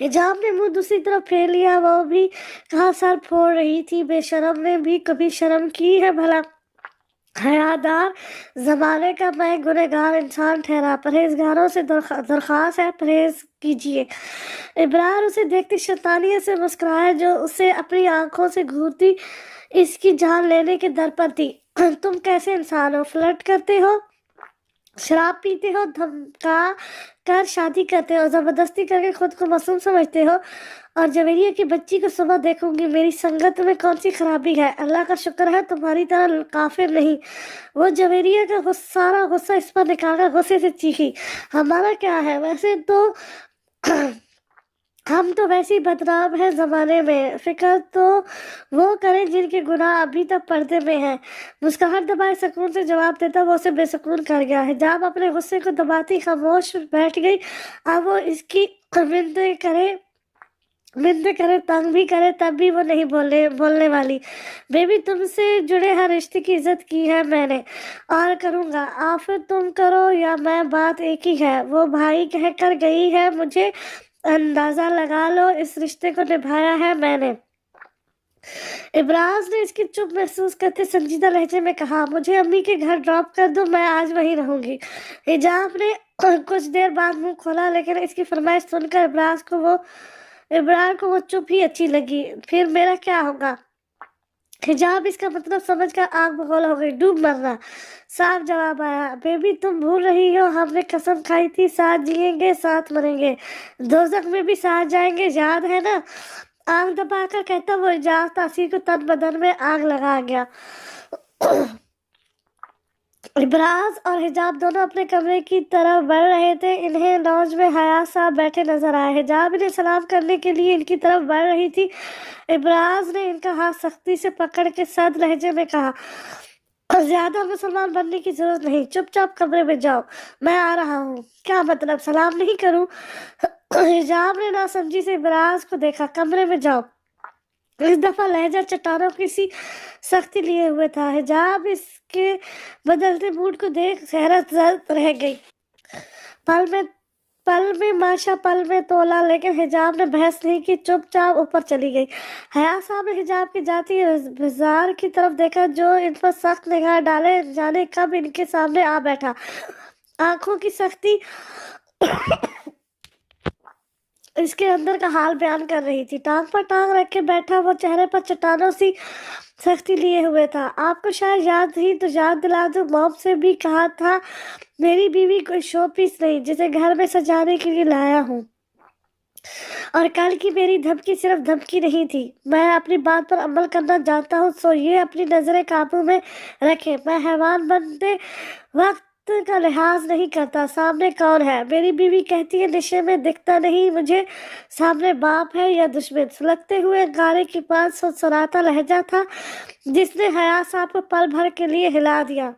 हिजाब ने मुंह दूसरी तरफ फेर लिया। वो भी कहाँ सर फोड़ रही थी। बेशरम ने भी कभी शर्म की है भला। हयादार जमाने का मैं गुनहगार इंसान ठहरा। परहेजगारों से दरख्वास्त है, परहेज कीजिए। इब्रार उसे देखती शैतानियत से मुस्कुराया, जो उसे अपनी आंखों से घूरती इसकी जान लेने के दर पर थी। तुम कैसे इंसान हो? फ्लर्ट करते हो, शराब पीते हो, धमका कर शादी करते हो, जबरदस्ती करके खुद को मासूम समझते हो। और जवेरिया की बच्ची को सुबह देखूंगी। मेरी संगत में कौन सी खराबी है? अल्लाह का शुक्र है तुम्हारी तरह काफिर नहीं। वो जवेरिया का सारा गुस्सा इस पर निकालकर गुस्से से चीखी, हमारा क्या है? वैसे तो हम तो वैसे ही बदनाम हैं जमाने में। फिक्र तो वो करें जिनके गुनाह अभी तक पर्दे में हैं। मुस्कुराहट दबाए सुकून से जवाब देता वो उसे बेसुकून कर गया। हिजाब अपने गुस्से को दबाती खामोश बैठ गई। अब वो इसकी मिन्नत करे, तंग भी करे, तब भी वो नहीं बोलने वाली। बेबी, तुमसे जुड़े हर रिश्ते की इज्जत की है मैंने और करूँगा। आखिर तुम करो या मैं, बात एक ही है। वो भाई कहकर गई है, मुझे अंदाजा लगा लो इस रिश्ते को निभाया है मैंने। इब्राज ने इसकी चुप महसूस करते संजीदा लहजे में कहा, मुझे अम्मी के घर ड्रॉप कर दो, मैं आज वहीं रहूंगी। हिजाब ने कुछ देर बाद मुंह खोला, लेकिन इसकी फरमाइश सुनकर इब्रार को वो चुप ही अच्छी लगी। फिर मेरा क्या होगा? हिजाब इसका मतलब समझकर आग बगौला हो गई। डूब मरना, साफ जवाब आया। बेबी, तुम भूल रही हो, हमने कसम खाई थी, साथ जिएंगे साथ मरेंगे, दोज़ख में भी साथ जाएंगे, याद है ना? आग दबाकर कहता वो इजाज तासीर को तन बदन में आग लगा गया। इब्राज और हिजाब दोनों अपने कमरे की तरफ बढ़ रहे थे। इन्हें लॉन्ज में हयात साहब बैठे नजर आए। हिजाब इन्हें सलाम करने के लिए इनकी तरफ बढ़ रही थी। इब्राज ने इनका हाथ सख्ती से पकड़ के सख्त लहजे में कहा, ज्यादा मुसलमान बनने की जरूरत नहीं, चुपचाप कमरे में जाओ, मैं आ रहा हूँ। क्या मतलब, सलाम नहीं करूँ? हिजाब ने नासमझी से इब्राज को देखा। कमरे में जाओ। इस दफा लहजा चट्टानों की सी सख्ती लिए हुए था। हिजाब इसके बदलते मूड को देख हैरत जर्द रह गई। पल में माशा, पल में तोला, लेकिन हिजाब ने बहस नहीं की, चुपचाप ऊपर चली गई। हया साहब ने हिजाब की जाती बाजार की तरफ देखा, जो इन पर सख्त निगाह डाले जाने कब इनके सामने आ बैठा। आंखों की सख्ती इसके अंदर का हाल बयान कर रही थी। टांग पर टांग रख के बैठा वो चेहरे पर चट्टानों सी सख्ती लिए हुए था। आपको शायद याद ही तो याद दिला दूं, मॉम से भी कहा था मेरी बीवी कोई शो पीस नहीं जिसे घर में सजाने के लिए लाया हूँ। और कल की मेरी धमकी सिर्फ धमकी नहीं थी, मैं अपनी बात पर अमल करना जानता हूँ। सो ये अपनी नजरें काबू में रखें। मैं हैवान बनते वक्त का लिहाज नहीं करता। सामने कौन है? मेरी बीवी कहती है नशे में दिखता नहीं मुझे, सामने बाप है या दुश्मन? सुलगते हुए गाने के पास सुनसुनाता लहजा था जिसने हया साहब को पल भर के लिए हिला दिया।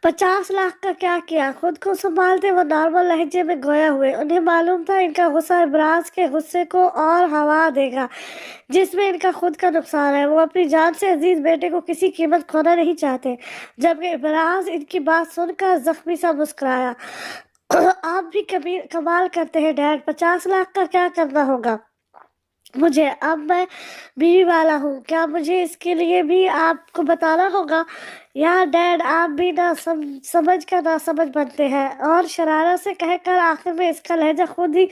50 लाख का क्या किया, खुद को संभालते वो नॉर्मल लहजे में गोया हुए। उन्हें मालूम था इनका गुस्सा इमराज के गुस्से को और हवा देगा जिसमें इनका खुद का नुकसान है। वो अपनी जान से अजीज बेटे को किसी कीमत खोना नहीं चाहते। जबकि इमराज इनकी बात सुनकर जख्मी सा मुस्कुराया। आप भी कभी कमाल करते हैं डैड, 50 लाख का क्या करना होगा मुझे, अब मैं बीवी वाला हूँ, क्या मुझे इसके लिए भी आपको बताना होगा? यार डैड, आप भी ना समझ का ना समझ बनते हैं। और शरारत से कहकर आखिर में इसका लहजा खुद ही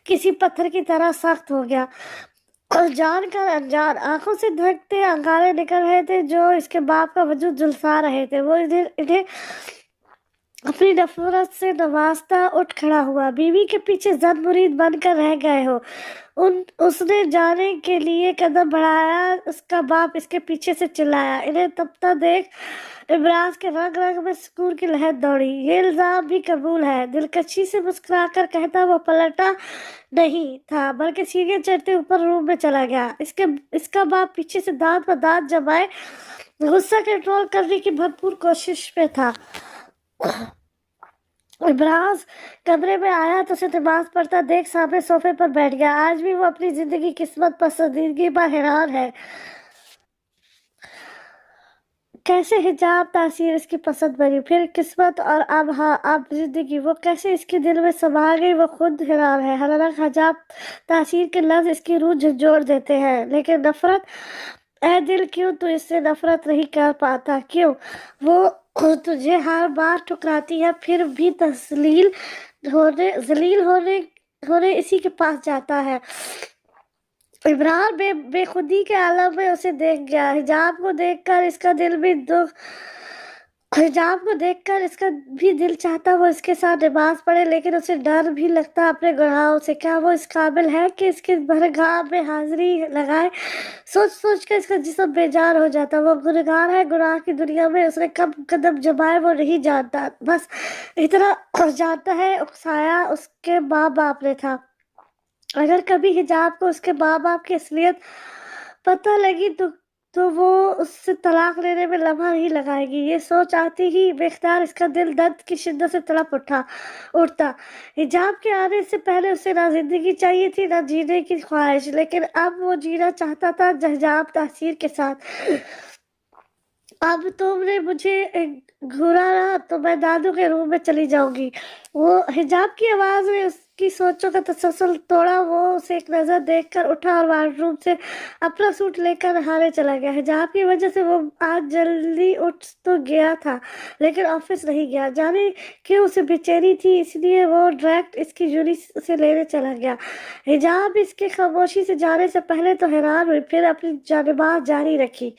किसी पत्थर की तरह सख्त हो गया। और जानकर अनजान आंखों से धड़कते अंगारे निकल रहे थे जो इसके बाप का वजूद झुलसा रहे थे। वो इन्हें अपनी नफरत से नवाजता उठ खड़ा हुआ। बीवी के पीछे जद मुरीद बनकर रह गए हो। उसने जाने के लिए कदम बढ़ाया। उसका बाप इसके पीछे से चिल्लाया। इन्हें तब तक देख इमराज के रंग रंग में सुकून की लहर दौड़ी। ये इल्जाम भी कबूल है, दिलकशी से मुस्कुराकर कहता वो पलटा नहीं था बल्कि सीढ़ियां चढ़ते ऊपर रूम में चला गया। इसका बाप पीछे से दांत पर दांत जमाए गुस्सा कंट्रोल करने की भरपूर कोशिश में था। इमराज कमरे में आया तो उसे नमाज पढ़ता देख सामने सोफे पर बैठ गया। आज भी वो अपनी जिंदगी किस्मत पसंदीदगी पर हैरान है। कैसे हिजाब तासीर इसकी पसंद बनी, फिर किस्मत, और अब हाँ अब जिंदगी, वो कैसे इसके दिल में समा गई वो खुद हैरान है। हालांकि हिजाब तासीर के लफ्ज इसकी रूह झंझोड़ देते हैं, लेकिन नफरत, ऐ दिल क्यों तू इससे नफरत नहीं कर पाता? क्यों वो तुझे हर बार ठुकराती है फिर भी जलील होने इसी के पास जाता है? इमरान बेखुदी के आलम में उसे देख गया। हिजाब को देखकर इसका भी दिल चाहता वो इसके साथ नमाज पढ़े, लेकिन उसे डर भी लगता अपने गुनाहों से। क्या वो इस काबिल है कि इसके बरगाह में हाजिरी लगाए? सोच सोच कर इसका जिस्म बेजान हो जाता। वो गुनहगार है, गुनाह की दुनिया में उसने कब कदम जमाए वो नहीं जानता, बस इतना जानता है उकसाया उसके माँ बाप ने था। अगर कभी हिजाब को उसके माँ बाप की असलियत पता लगी तो वो उससे तलाक लेने में लम्हा नहीं लगाएगी। ये सोच आती ही बेख्तियार इसका दिल दर्द की शिद्दत से तड़प उठता। हिजाब के आने से पहले उसे ना जिंदगी चाहिए थी ना जीने की ख्वाहिश, लेकिन अब वो जीना चाहता था हिजाब तासीर के साथ। अब तुमने मुझे घूरा रहा तो मैं दादू के रूम में चली जाऊंगी। वो हिजाब की आवाज में उसकी सोचों का तसल्सल तोड़ा। वो उसे एक नजर देखकर उठा और वार्डरूम से अपना सूट लेकर नहाने चला गया। हिजाब की वजह से वो आज जल्दी उठ तो गया था, लेकिन ऑफिस नहीं गया। जाने क्यों उसे बेचैनी थी, इसलिए वो डायरेक्ट इसकी यूनी से लेने चला गया। हिजाब इसके खामोशी से जाने से पहले तो हैरान हुई, फिर अपनी जानबाज जारी रखी।